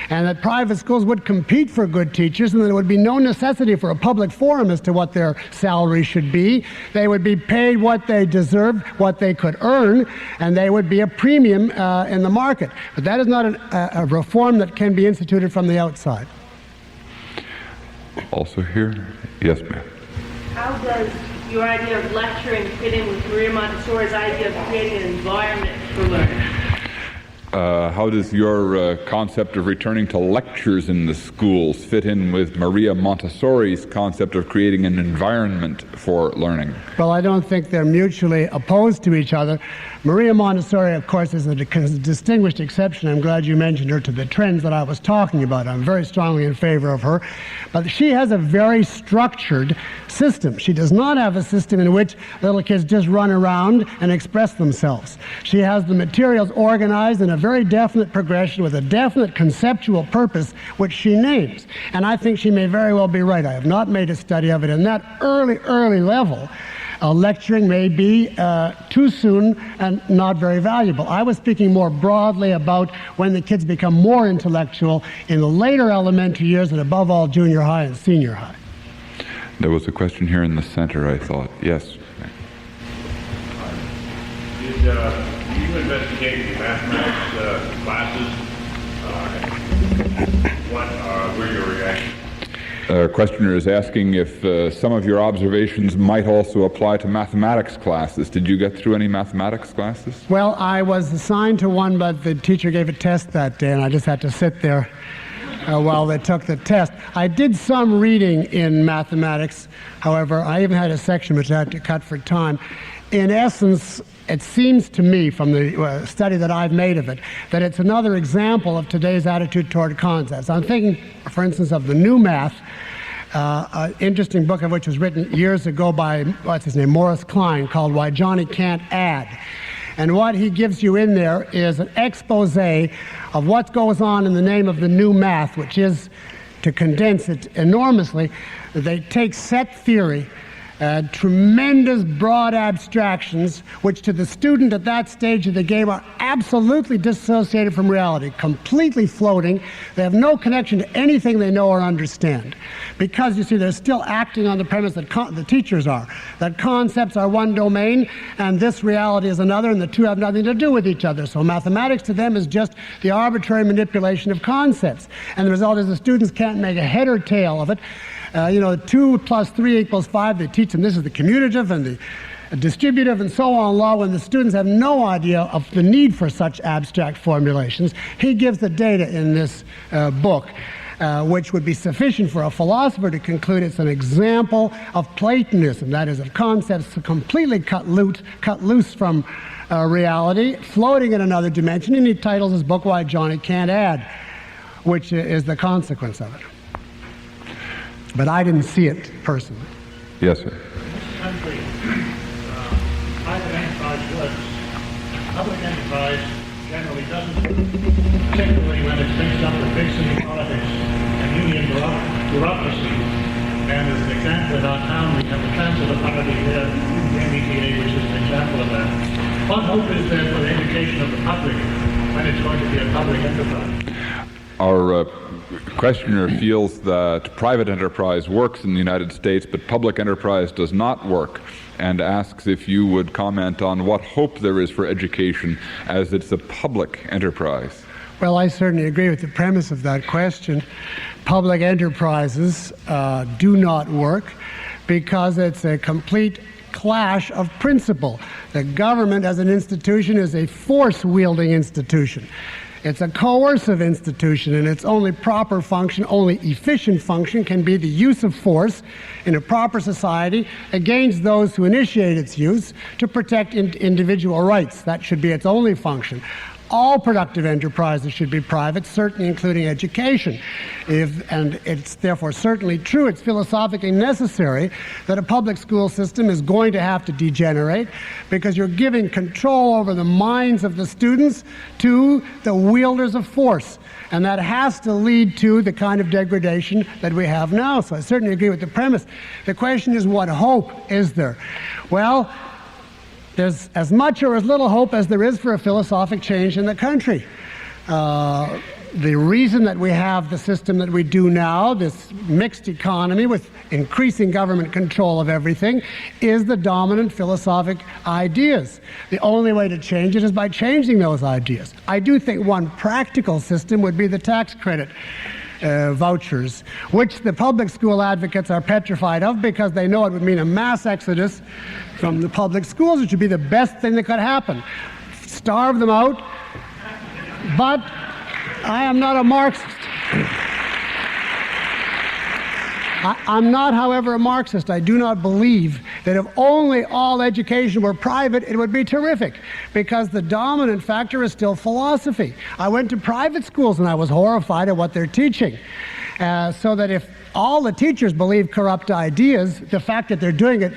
and that private schools would compete for good teachers, and there would be no necessity for a public forum as to what their salary should be. They would be paid what they deserved, what they could earn, and they would be a premium in the market. But that is not a reform that can be instituted from the outside. Also here? Yes, ma'am. How does your idea of lecturing fit in with Maria Montessori's idea of creating an environment for learning? How does your concept of returning to lectures in the schools fit in with Maria Montessori's concept of creating an environment for learning? Well, I don't think they're mutually opposed to each other. Maria Montessori, of course, is a distinguished exception. I'm glad you mentioned her to the trends that I was talking about. I'm very strongly in favor of her. But she has a very structured system. She does not have a system in which little kids just run around and express themselves. She has the materials organized in a very definite progression with a definite conceptual purpose, which she names. And I think she may very well be right. I have not made a study of it in that early level. Lecturing may be too soon and not very valuable. I was speaking more broadly about when the kids become more intellectual in the later elementary years, and above all junior high and senior high. There was a question here in the center, I thought. Yes. Did you investigate mathematics classes? What were your reactions? Questioner is asking if some of your observations might also apply to mathematics classes. Did you get through any mathematics classes? Well, I was assigned to one, but the teacher gave a test that day, and I just had to sit there while they took the test. I did some reading in mathematics, however. I even had a section which I had to cut for time. In essence, it seems to me, from the study that I've made of it, that it's another example of today's attitude toward concepts. I'm thinking, for instance, of the New Math, an interesting book of which was written years ago by, Morris Klein, called Why Johnny Can't Add. And what he gives you in there is an expose of what goes on in the name of the new math, which is, to condense it enormously, they take set theory, tremendous broad abstractions, which to the student at that stage of the game are absolutely dissociated from reality, completely floating. They have no connection to anything they know or understand. Because, you see, they're still acting on the premise that the teachers are, that concepts are one domain and this reality is another, and the two have nothing to do with each other. So mathematics to them is just the arbitrary manipulation of concepts. And the result is the students can't make a head or tail of it. 2 plus 3 equals 5, they teach them this is the commutative and the distributive and so on law, when the students have no idea of the need for such abstract formulations. He gives the data in this book, which would be sufficient for a philosopher to conclude it's an example of Platonism, that is, of concepts completely cut loose from reality, floating in another dimension, and he titles his book Why Johnny Can't Add, which is the consequence of it. But I didn't see it personally. Yes, sir. In this country, private enterprise works. Public enterprise generally doesn't, particularly when it's mixed up with big city politics and union bureaucracy. And as an example, in our town, we have a defense of the party here, the META, which is an example of that. What hope is there for the education of the public when it's going to be a public enterprise? Our questioner feels that private enterprise works in the United States, but public enterprise does not work, and asks if you would comment on what hope there is for education as it's a public enterprise. Well, I certainly agree with the premise of that question. Public enterprises do not work because it's a complete clash of principle. The government as an institution is a force-wielding institution. It's a coercive institution, and its only proper function, only efficient function, can be the use of force in a proper society against those who initiate its use to protect individual rights. That should be its only function. All productive enterprises should be private, certainly including education. And it's therefore certainly true, it's philosophically necessary that a public school system is going to have to degenerate, because you're giving control over the minds of the students to the wielders of force. And that has to lead to the kind of degradation that we have now. So I certainly agree with the premise. The question is, what hope is there? Well, there's as much or as little hope as there is for a philosophic change in the country. The reason that we have the system that we do now, this mixed economy with increasing government control of everything, is the dominant philosophic ideas. The only way to change it is by changing those ideas. I do think one practical system would be the tax credit vouchers, which the public school advocates are petrified of because they know it would mean a mass exodus from the public schools, which would be the best thing that could happen. Starve them out. But I am not a Marxist. I'm not, however, a Marxist. I do not believe that if only all education were private, it would be terrific, because the dominant factor is still philosophy. I went to private schools and I was horrified at what they're teaching. So that if all the teachers believe corrupt ideas, the fact that they're doing it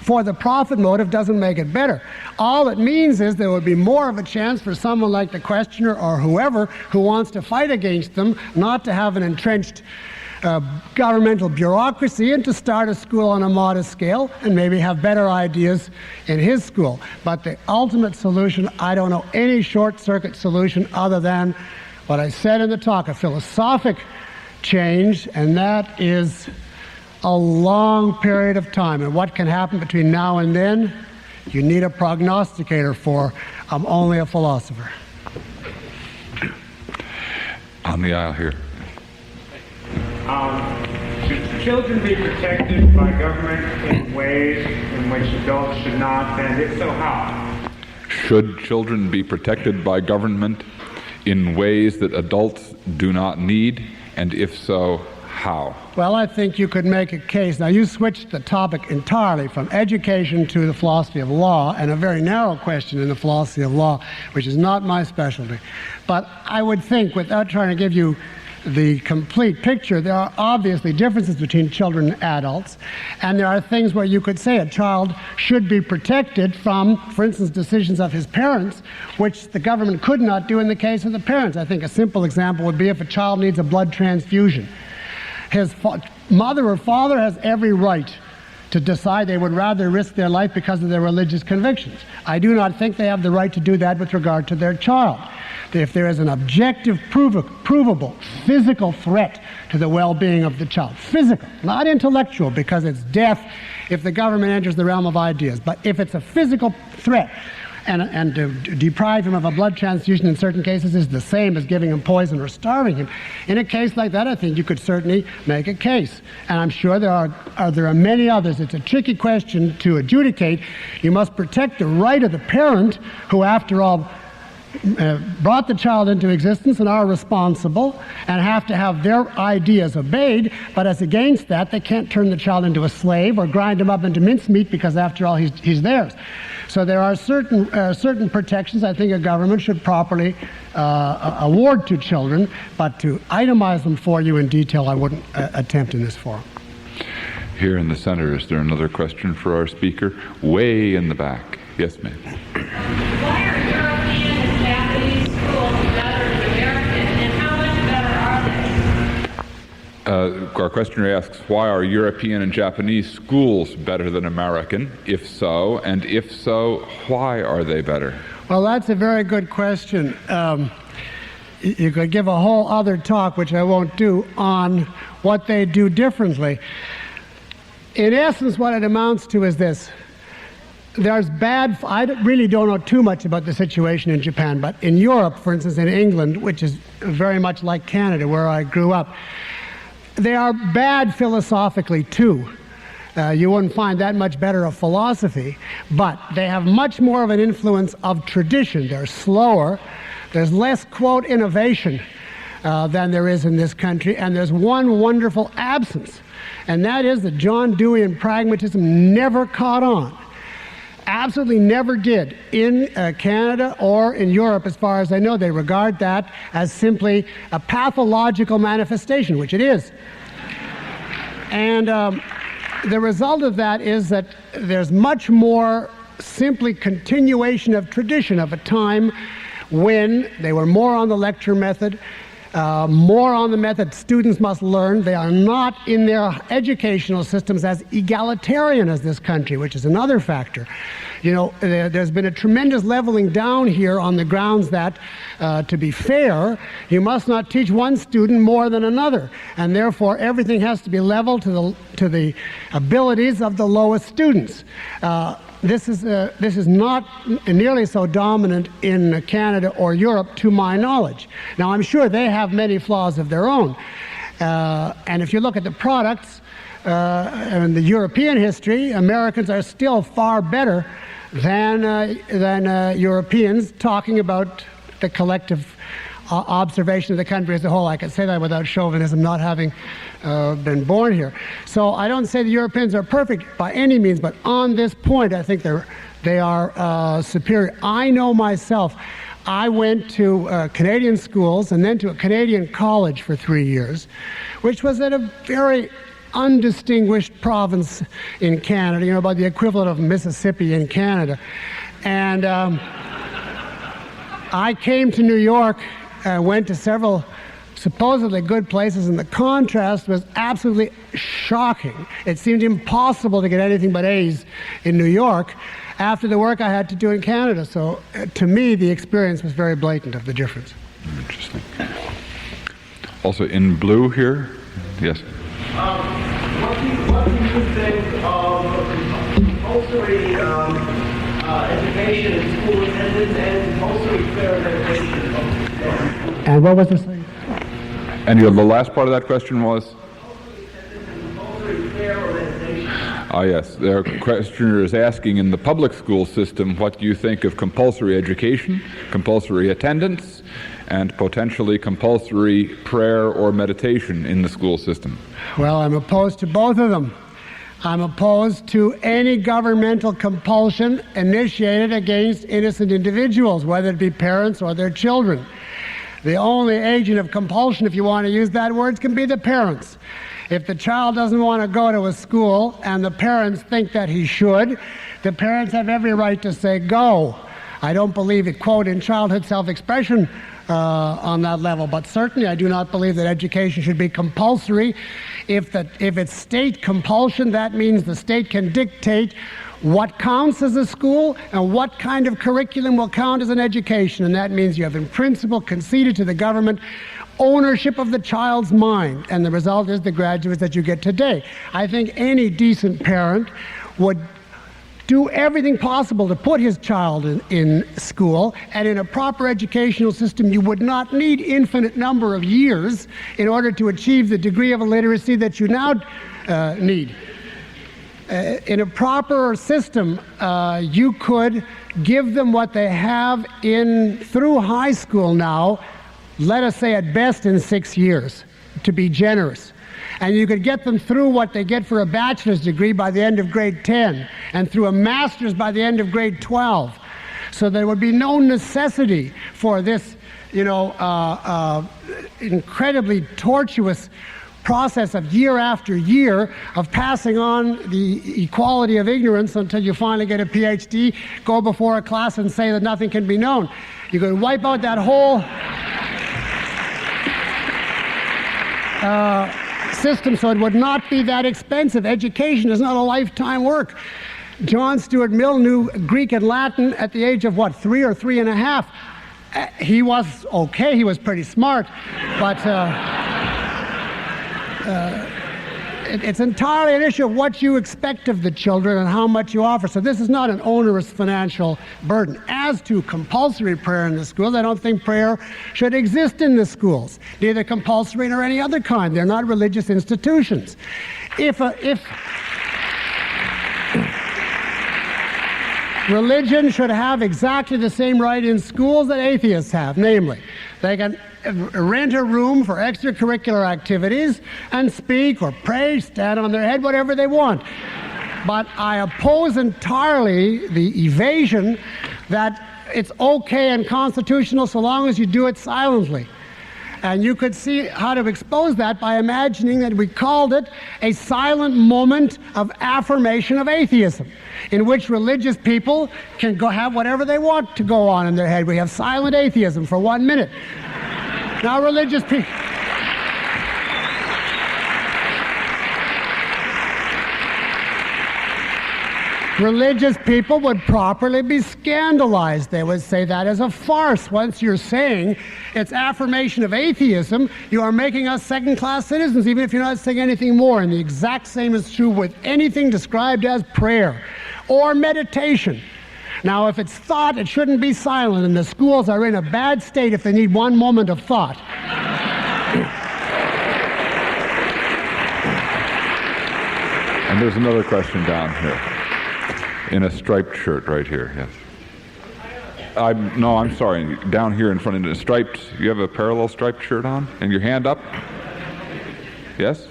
for the profit motive doesn't make it better. All it means is there would be more of a chance for someone like the questioner or whoever who wants to fight against them not to have an entrenched governmental bureaucracy and to start a school on a modest scale and maybe have better ideas in his school. But the ultimate solution, I don't know any short-circuit solution other than what I said in the talk, a philosophic change, and that is a long period of time. And what can happen between now and then, you need a prognosticator for. I'm only a philosopher. On the aisle here. Should children be protected by government in ways in which adults should not, and if so, how? Should children be protected by government in ways that adults do not need, and if so, how? Well, I think you could make a case. Now, you switched the topic entirely from education to the philosophy of law, and a very narrow question in the philosophy of law, which is not my specialty. But I would think, without trying to give you the complete picture, there are obviously differences between children and adults, and there are things where you could say a child should be protected from, for instance, decisions of his parents, which the government could not do in the case of the parents. I think a simple example would be if a child needs a blood transfusion. His mother or father has every right to decide they would rather risk their life because of their religious convictions. I do not think they have the right to do that with regard to their child. If there is an objective, provable, physical threat to the well-being of the child, physical, not intellectual, because it's death if the government enters the realm of ideas, but if it's a physical threat, and to deprive him of a blood transfusion in certain cases is the same as giving him poison or starving him. In a case like that, I think you could certainly make a case. And I'm sure there are many others. It's a tricky question to adjudicate. You must protect the right of the parent, who, after all, brought the child into existence and are responsible and have to have their ideas obeyed, but as against that, they can't turn the child into a slave or grind him up into mincemeat, because after all, he's theirs. So there are certain protections I think a government should properly award to children, but to itemize them for you in detail, I wouldn't attempt in this forum. Here in the center, is there another question for our speaker? Way in the back. Yes, ma'am. Why are European and Japanese schools better than American, and how much better are Our questioner asks, why are European and Japanese schools better than American? If so, and if so, why are they better? Well, that's a very good question. You could give a whole other talk, which I won't do, on what they do differently. In essence, what it amounts to is this. I really don't know too much about the situation in Japan, but in Europe, for instance, in England, which is very much like Canada, where I grew up, they are bad philosophically too. You wouldn't find that much better of philosophy, but they have much more of an influence of tradition. They're slower. There's less, quote, innovation than there is in this country, and there's one wonderful absence, and that is that John Deweyan pragmatism never caught on. Absolutely never did in Canada or in Europe, as far as I know. They regard that as simply a pathological manifestation, which it is. And the result of that is that there's much more simply continuation of tradition of a time when they were more on the lecture method, more on the method students must learn. They are not in their educational systems as egalitarian as this country, which is another factor. You know, there's been a tremendous leveling down here on the grounds that, to be fair, you must not teach one student more than another, and therefore everything has to be leveled to the abilities of the lowest students. This is not nearly so dominant in Canada or Europe, to my knowledge. Now, I'm sure they have many flaws of their own. And if you look at the products and the European history, Americans are still far better than Europeans, talking about the collective observation of the country as a whole. I can say that without chauvinism, not having been born here. So I don't say the Europeans are perfect by any means, but on this point, I think they are superior. I know myself, I went to Canadian schools and then to a Canadian college for 3 years, which was at a very undistinguished province in Canada, you know, about the equivalent of Mississippi in Canada. And I came to New York, went to several supposedly good places, and the contrast was absolutely shocking. It seemed impossible to get anything but A's in New York after the work I had to do in Canada. So to me, the experience was very blatant of the difference. Interesting. Also in blue here, yes. What do you think of compulsory education in school attendance and compulsory fair education? And what was the second? And the last part of that question was? Yes. The questioner is asking, in the public school system, what do you think of compulsory education, compulsory attendance, and potentially compulsory prayer or meditation in the school system? Well, I'm opposed to both of them. I'm opposed to any governmental compulsion initiated against innocent individuals, whether it be parents or their children. The only agent of compulsion, if you want to use that word, can be the parents. If the child doesn't want to go to a school and the parents think that he should, the parents have every right to say go. I don't believe it, quote, in childhood self-expression on that level, but certainly I do not believe that education should be compulsory. If it's state compulsion, that means the state can dictate what counts as a school and what kind of curriculum will count as an education, and that means you have in principle conceded to the government ownership of the child's mind, and the result is the graduates that you get today. I think any decent parent would do everything possible to put his child in school, and in a proper educational system you would not need infinite number of years in order to achieve the degree of illiteracy that you now need. In a proper system, you could give them what they have through high school now, let us say at best in 6 years, to be generous. And you could get them through what they get for a bachelor's degree by the end of grade 10, and through a master's by the end of grade 12. So there would be no necessity for this, incredibly tortuous process of year after year of passing on the equality of ignorance until you finally get a PhD, go before a class and say that nothing can be known. You could wipe out that whole system so it would not be that expensive. Education is not a lifetime work. John Stuart Mill knew Greek and Latin at the age of, 3 or 3.5. He was okay, he was pretty smart, but it's entirely an issue of what you expect of the children and how much you offer. So this is not an onerous financial burden. As to compulsory prayer in the schools, I don't think prayer should exist in the schools, neither compulsory nor any other kind. They're not religious institutions. If religion should have exactly the same right in schools that atheists have, namely, they can rent a room for extracurricular activities and speak or pray, stand on their head, whatever they want. But I oppose entirely the evasion that it's okay and constitutional so long as you do it silently. And you could see how to expose that by imagining that we called it a silent moment of affirmation of atheism, in which religious people can go have whatever they want to go on in their head. We have silent atheism for 1 minute. Now religious people... Religious people would properly be scandalized. They would say that is a farce. Once you're saying it's affirmation of atheism, you are making us second-class citizens, even if you're not saying anything more. And the exact same is true with anything described as prayer or meditation. Now, if it's thought, it shouldn't be silent, and the schools are in a bad state if they need 1 moment of thought. And there's another question down here. In a striped shirt right here, yes. I'm sorry, down here in front of you, striped, you have a parallel striped shirt on? And your hand up? Yes?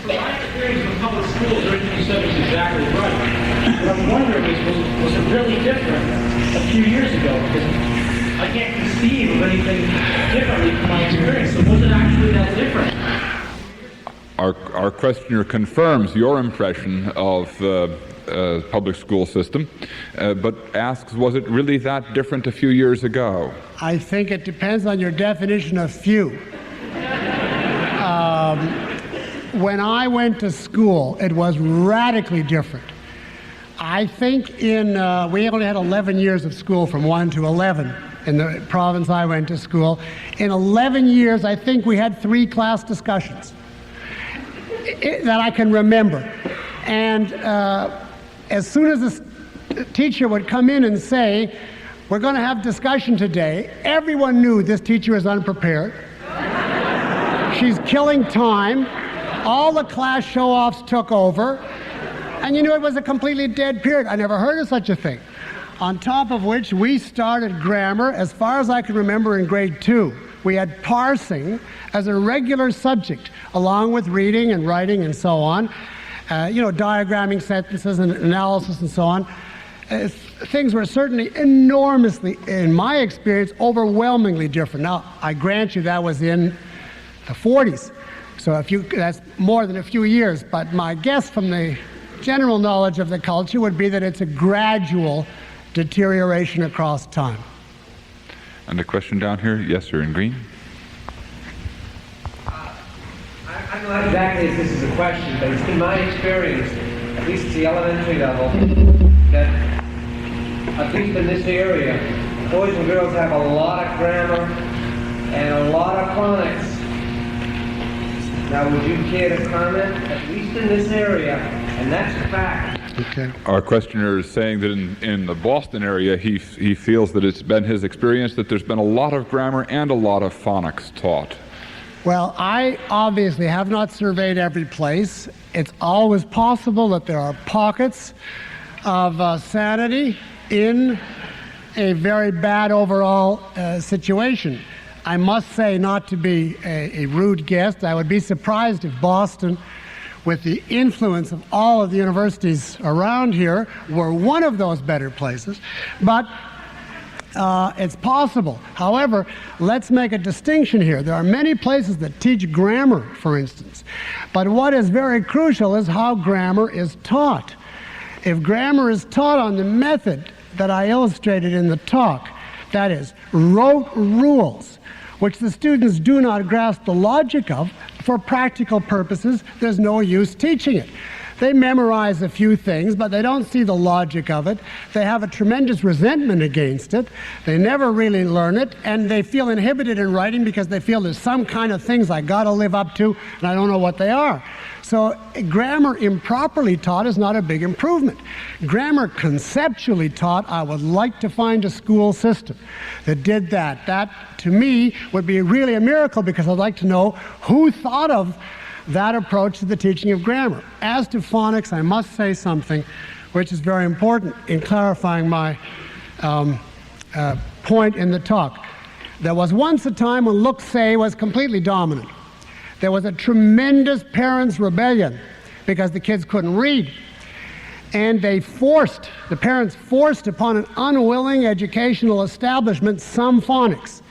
Well, my experience with public schools, everything you said was exactly right. What I'm wondering is, was it really different a few years ago? Because I can't conceive of anything differently from my experience, so was it actually that different? Our questioner confirms your impression of the public school system, but asks, was it really that different a few years ago? I think it depends on your definition of few. When I went to school, it was radically different. I think we only had 11 years of school from 1 to 11 in the province I went to school. In 11 years, I think we had 3 class discussions that I can remember. And as soon as the teacher would come in and say, we're going to have discussion today, everyone knew this teacher is unprepared. She's killing time. All the class show-offs took over. And you knew it was a completely dead period. I never heard of such a thing. On top of which, we started grammar, as far as I can remember, in grade 2. We had parsing as a regular subject, along with reading and writing and so on. Diagramming sentences and analysis and so on. Things were certainly enormously, in my experience, overwhelmingly different. Now, I grant you that was in the 40s. So that's more than a few years. But my guess from the general knowledge of the culture would be that it's a gradual deterioration across time. And a question down here? Yes, sir, in green. I'm not exactly if this is a question, but it's been my experience, at least at the elementary level, that at least in this area, boys and girls have a lot of grammar and a lot of phonics. Now, would you care to comment? At least in this area, and that's a fact. Okay. Our questioner is saying that in the Boston area, he feels that it's been his experience that there's been a lot of grammar and a lot of phonics taught. Well, I obviously have not surveyed every place. It's always possible that there are pockets of sanity in a very bad overall situation. I must say, not to be a rude guest, I would be surprised if Boston, with the influence of all of the universities around here, were one of those better places. But it's possible. However, let's make a distinction here. There are many places that teach grammar, for instance. But what is very crucial is how grammar is taught. If grammar is taught on the method that I illustrated in the talk, that is, rote rules, which the students do not grasp the logic of, for practical purposes, there's no use teaching it. They memorize a few things, but they don't see the logic of it. They have a tremendous resentment against it. They never really learn it, and they feel inhibited in writing because they feel there's some kind of things I got to live up to, and I don't know what they are. So grammar improperly taught is not a big improvement. Grammar conceptually taught, I would like to find a school system that did that. That, to me, would be really a miracle, because I'd like to know who thought of that approach to the teaching of grammar. As to phonics, I must say something which is very important in clarifying my point in the talk. There was once a time when look-say was completely dominant. There was a tremendous parents' rebellion because the kids couldn't read. And the parents forced upon an unwilling educational establishment some phonics.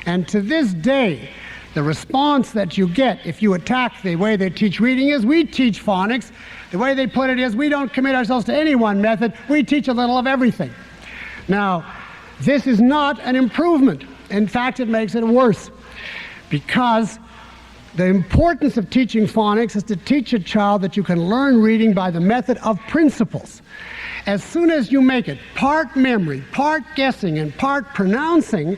And to this day, the response that you get if you attack the way they teach reading is, we teach phonics. The way they put it is, we don't commit ourselves to any one method. We teach a little of everything. Now, this is not an improvement. In fact, it makes it worse, because the importance of teaching phonics is to teach a child that you can learn reading by the method of principles. As soon as you make it part memory, part guessing, and part pronouncing,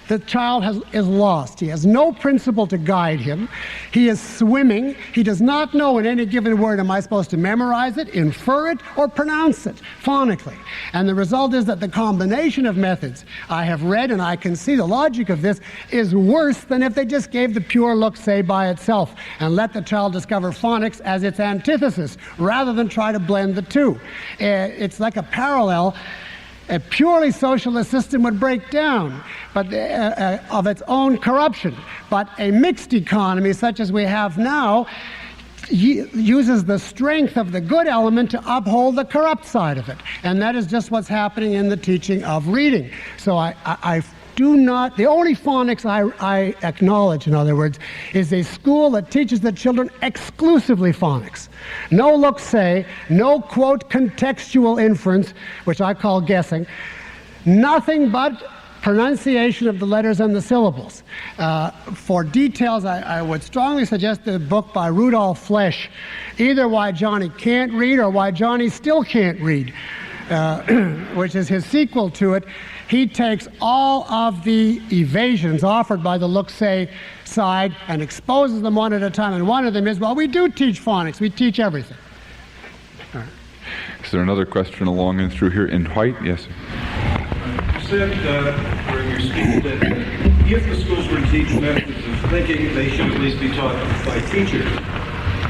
the child is lost. He has no principle to guide him. He is swimming. He does not know in any given word, am I supposed to memorize it, infer it, or pronounce it phonically? And the result is that the combination of methods I have read, and I can see the logic of this, is worse than if they just gave the pure look-say by itself and let the child discover phonics as its antithesis, rather than try to blend the two. It's like a parallel. A purely socialist system would break down of its own corruption. But a mixed economy, such as we have now, uses the strength of the good element to uphold the corrupt side of it. And that is just what's happening in the teaching of reading. So the only phonics I acknowledge, in other words, is a school that teaches the children exclusively phonics. No look-say, no, quote, contextual inference, which I call guessing, nothing but pronunciation of the letters and the syllables. For details, I would strongly suggest the book by Rudolf Flesch, either Why Johnny Can't Read or Why Johnny Still Can't Read, which is his sequel to it. He takes all of the evasions offered by the look-say side and exposes them one at a time. And one of them is, well, we do teach phonics. We teach everything. All right. Is there another question along and through here in white? Yes, sir. You said during your speech that if the schools were to teach methods of thinking, they should at least be taught by teachers.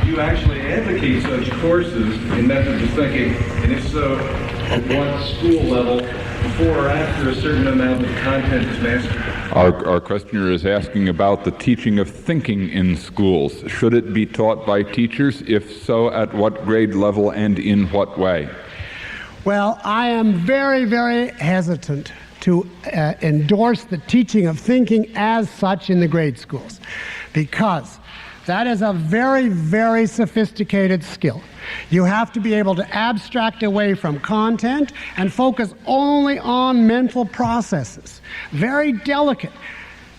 Do you actually advocate such courses in methods of thinking? And if so, at what school level, before or after a certain amount of content is mastered? Our questioner is asking about the teaching of thinking in schools. Should it be taught by teachers? If so, at what grade level and in what way? Well, I am very, very hesitant to endorse the teaching of thinking as such in the grade schools, because that is a very, very sophisticated skill. You have to be able to abstract away from content and focus only on mental processes. Very delicate,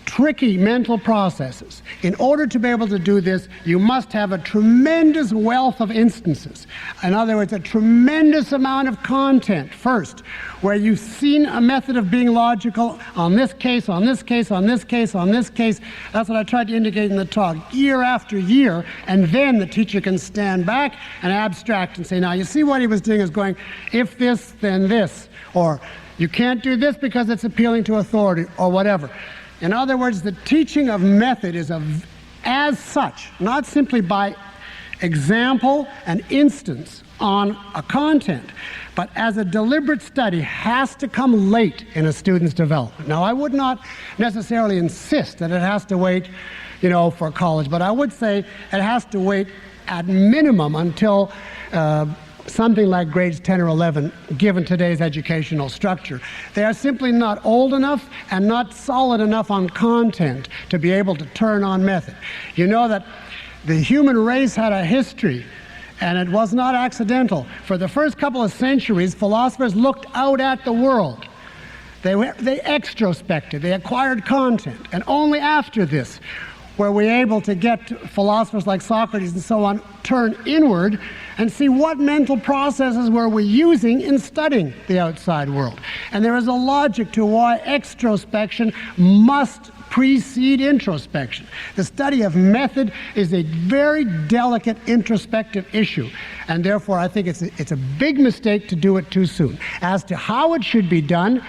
tricky mental processes. In order to be able to do this, you must have a tremendous wealth of instances. In other words, a tremendous amount of content first, where you've seen a method of being logical on this case, on this case, on this case, on this case. That's what I tried to indicate in the talk, year after year, and then the teacher can stand back and abstract and say, now you see what he was doing is going, if this, then this, or you can't do this because it's appealing to authority, or whatever. In other words, the teaching of method is as such, not simply by example and instance on a content, but as a deliberate study, has to come late in a student's development. Now, I would not necessarily insist that it has to wait, for college, but I would say it has to wait at minimum until something like grades 10 or 11, given today's educational structure. They are simply not old enough and not solid enough on content to be able to turn on method. You know that the human race had a history, and it was not accidental. For the first couple of centuries, philosophers looked out at the world. They extrospected, they acquired content, and only after this were we able to get philosophers like Socrates and so on turn inward and see what mental processes were we using in studying the outside world. And there is a logic to why extrospection must precede introspection. The study of method is a very delicate introspective issue, and therefore I think it's a big mistake to do it too soon. As to how it should be done,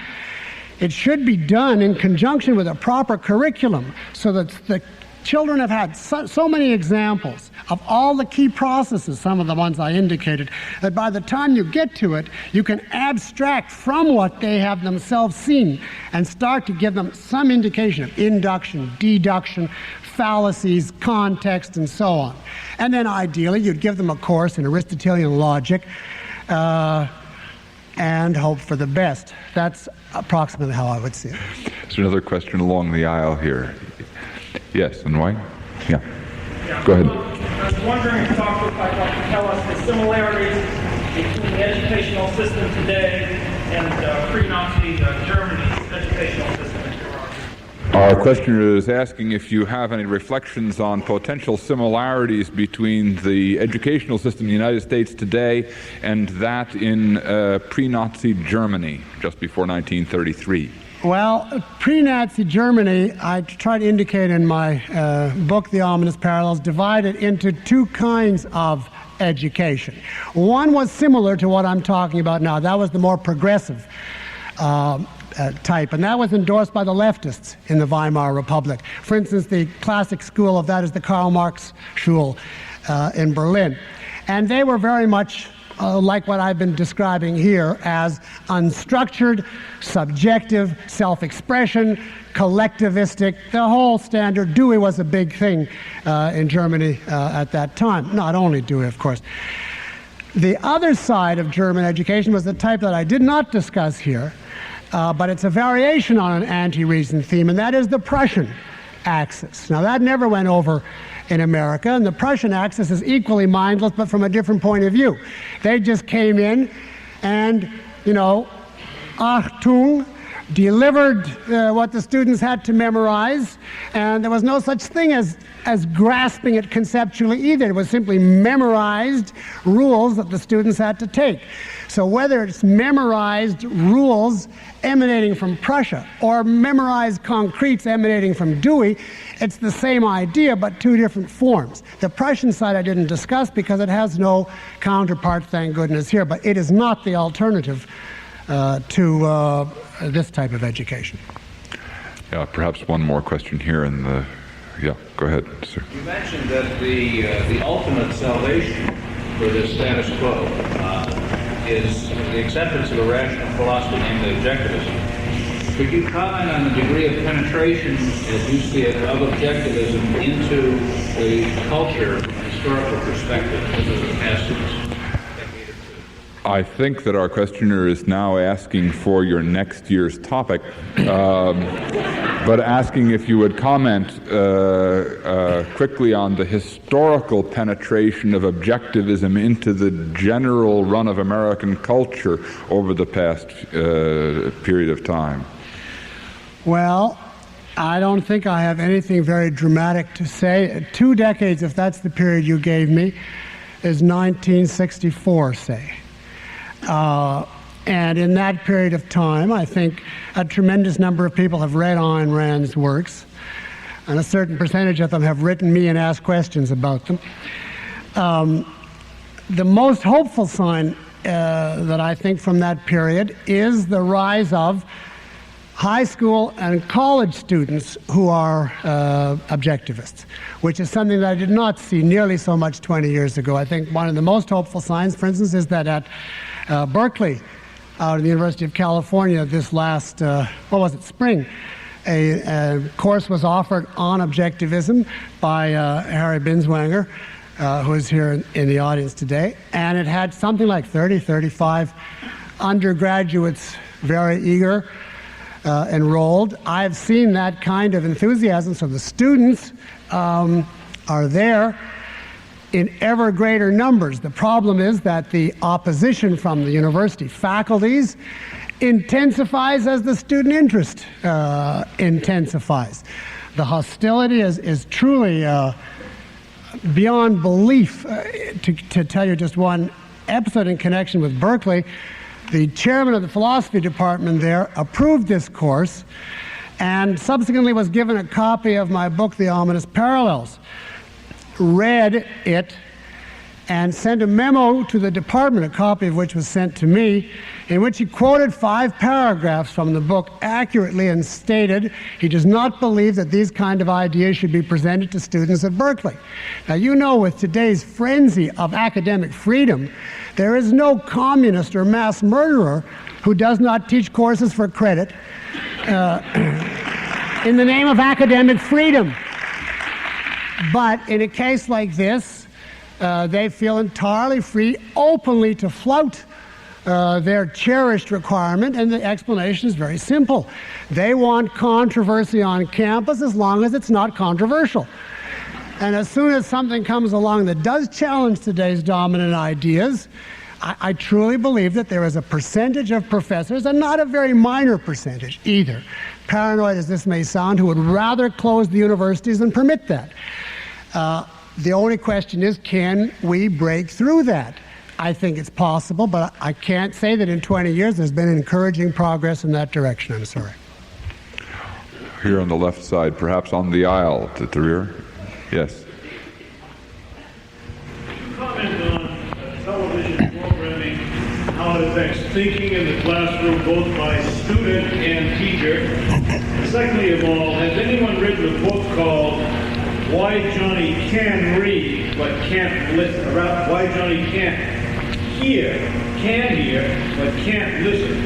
it should be done in conjunction with a proper curriculum so that the children have had so many examples of all the key processes, some of the ones I indicated, that by the time you get to it, you can abstract from what they have themselves seen and start to give them some indication of induction, deduction, fallacies, context, and so on. And then ideally, you'd give them a course in Aristotelian logic and hope for the best. That's approximately how I would see it. There's another question along the aisle here. Yes, and why? Yeah. Go ahead. I was wondering if Dr. Peikoff could tell us the similarities between the educational system today and pre-Nazi Germany's educational system. Our questioner is asking if you have any reflections on potential similarities between the educational system in the United States today and that in pre-Nazi Germany, just before 1933. Well, pre-Nazi Germany, I try to indicate in my book, The Ominous Parallels, divided into two kinds of education. One was similar to what I'm talking about now. That was the more progressive type, and that was endorsed by the leftists in the Weimar Republic. For instance, the classic school of that is the Karl Marx Schule in Berlin. And they were very much like what I've been describing here as unstructured, subjective, self-expression, collectivistic, the whole standard. Dewey was a big thing in Germany at that time. Not only Dewey, of course. The other side of German education was the type that I did not discuss here, but it's a variation on an anti-reason theme, and that is the Prussian axis. Now, that never went over in America, and the Prussian axis is equally mindless, but from a different point of view. They just came in and, Achtung, delivered what the students had to memorize, and there was no such thing as grasping it conceptually either. It was simply memorized rules that the students had to take. So whether it's memorized rules emanating from Prussia or memorized concretes emanating from Dewey, it's the same idea but two different forms. The Prussian side I didn't discuss because it has no counterpart, thank goodness, here, but it is not the alternative to this type of education. Yeah, perhaps one more question here in the... Yeah, go ahead, sir. You mentioned that the ultimate salvation for this status quo is the acceptance of a rational philosophy, namely objectivism. Could you comment on the degree of penetration, as you see it, of objectivism into the culture from a historical perspective over the past decade or two? I think that our questioner is now asking for your next year's topic, but asking if you would comment quickly on the historical penetration of objectivism into the general run of American culture over the past period of time. Well, I don't think I have anything very dramatic to say. 2 decades, if that's the period you gave me, is 1964, say. And in that period of time, I think a tremendous number of people have read Ayn Rand's works, and a certain percentage of them have written me and asked questions about them. The most hopeful sign that I think from that period is the rise of high school and college students who are objectivists, which is something that I did not see nearly so much 20 years ago. I think one of the most hopeful signs, for instance, is that at Berkeley, out of the University of California, this last, spring, a course was offered on objectivism by Harry Binswanger, who is here in the audience today, and it had something like 35 undergraduates very eager, enrolled. I've seen that kind of enthusiasm, so the students are there. in ever greater numbers. The problem is that the opposition from the university faculties intensifies as the student interest intensifies. The hostility is truly beyond belief. To tell you just one episode in connection with Berkeley, the chairman of the philosophy department there approved this course and subsequently was given a copy of my book, The Ominous Parallels, read it, and sent a memo to the department, a copy of which was sent to me, in which he quoted 5 paragraphs from the book accurately and stated he does not believe that these kind of ideas should be presented to students at Berkeley. Now, you know, with today's frenzy of academic freedom, there is no communist or mass murderer who does not teach courses for credit in the name of academic freedom. But in a case like this, they feel entirely free openly to flout their cherished requirement, and the explanation is very simple. They want controversy on campus as long as it's not controversial. And as soon as something comes along that does challenge today's dominant ideas, I truly believe that there is a percentage of professors, and not a very minor percentage either, paranoid as this may sound, who would rather close the universities than permit that. The only question is, can we break through that? I think it's possible, but I can't say that in 20 years there's been encouraging progress in that direction. I'm sorry. Here on the left side, perhaps on the aisle at the rear. Yes. Comment on television programming, how it affects thinking in the classroom, both by student and teacher. Secondly of all, has anyone written a book called Why Johnny Can Read But Can't Listen? About why Johnny can hear but can't listen?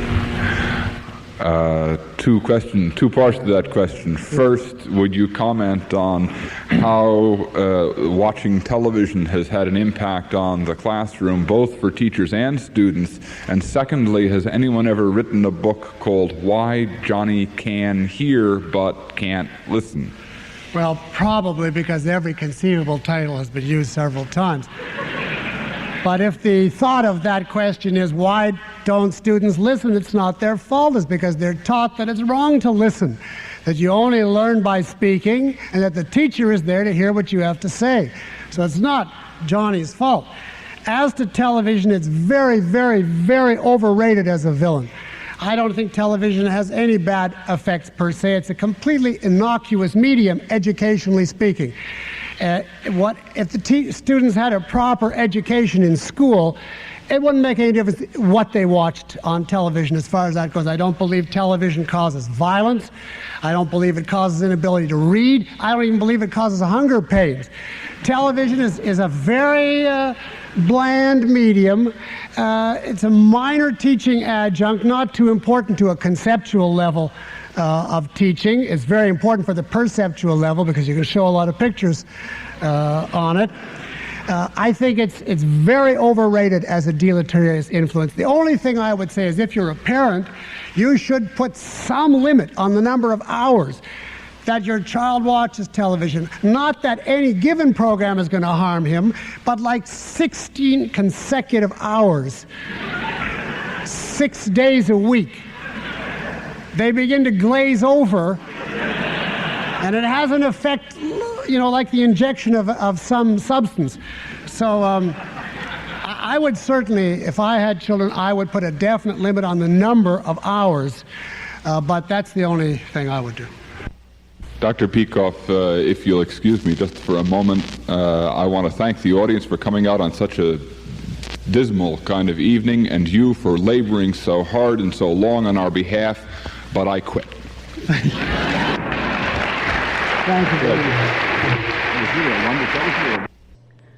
Two parts to that question. First, would you comment on how watching television has had an impact on the classroom, both for teachers and students? And secondly, has anyone ever written a book called Why Johnny Can Hear But Can't Listen? Well, probably, because every conceivable title has been used several times. But if the thought of that question is, why don't students listen? It's not their fault. It's because they're taught that it's wrong to listen, that you only learn by speaking, and that the teacher is there to hear what you have to say. So it's not Johnny's fault. As to television, it's very, very, very overrated as a villain. I don't think television has any bad effects per se. It's a completely innocuous medium, educationally speaking. What if the students had a proper education in school, it wouldn't make any difference what they watched on television as far as that goes. I don't believe television causes violence. I don't believe it causes inability to read. I don't even believe it causes hunger pains. Television is a very bland medium. It's a minor teaching adjunct, not too important to a conceptual level of teaching. It's very important for the perceptual level because you can show a lot of pictures on it. I think it's very overrated as a deleterious influence. The only thing I would say is, if you're a parent, you should put some limit on the number of hours that your child watches television. Not that any given program is going to harm him, but like 16 consecutive hours, 6 days a week. They begin to glaze over, and it has an effect, like the injection of some substance. So I would certainly, if I had children, I would put a definite limit on the number of hours, but that's the only thing I would do. Dr. Peikoff, if you'll excuse me just for a moment, I want to thank the audience for coming out on such a dismal kind of evening, and you for laboring so hard and so long on our behalf, but I quit. Thank you very much. It was really a wonderful.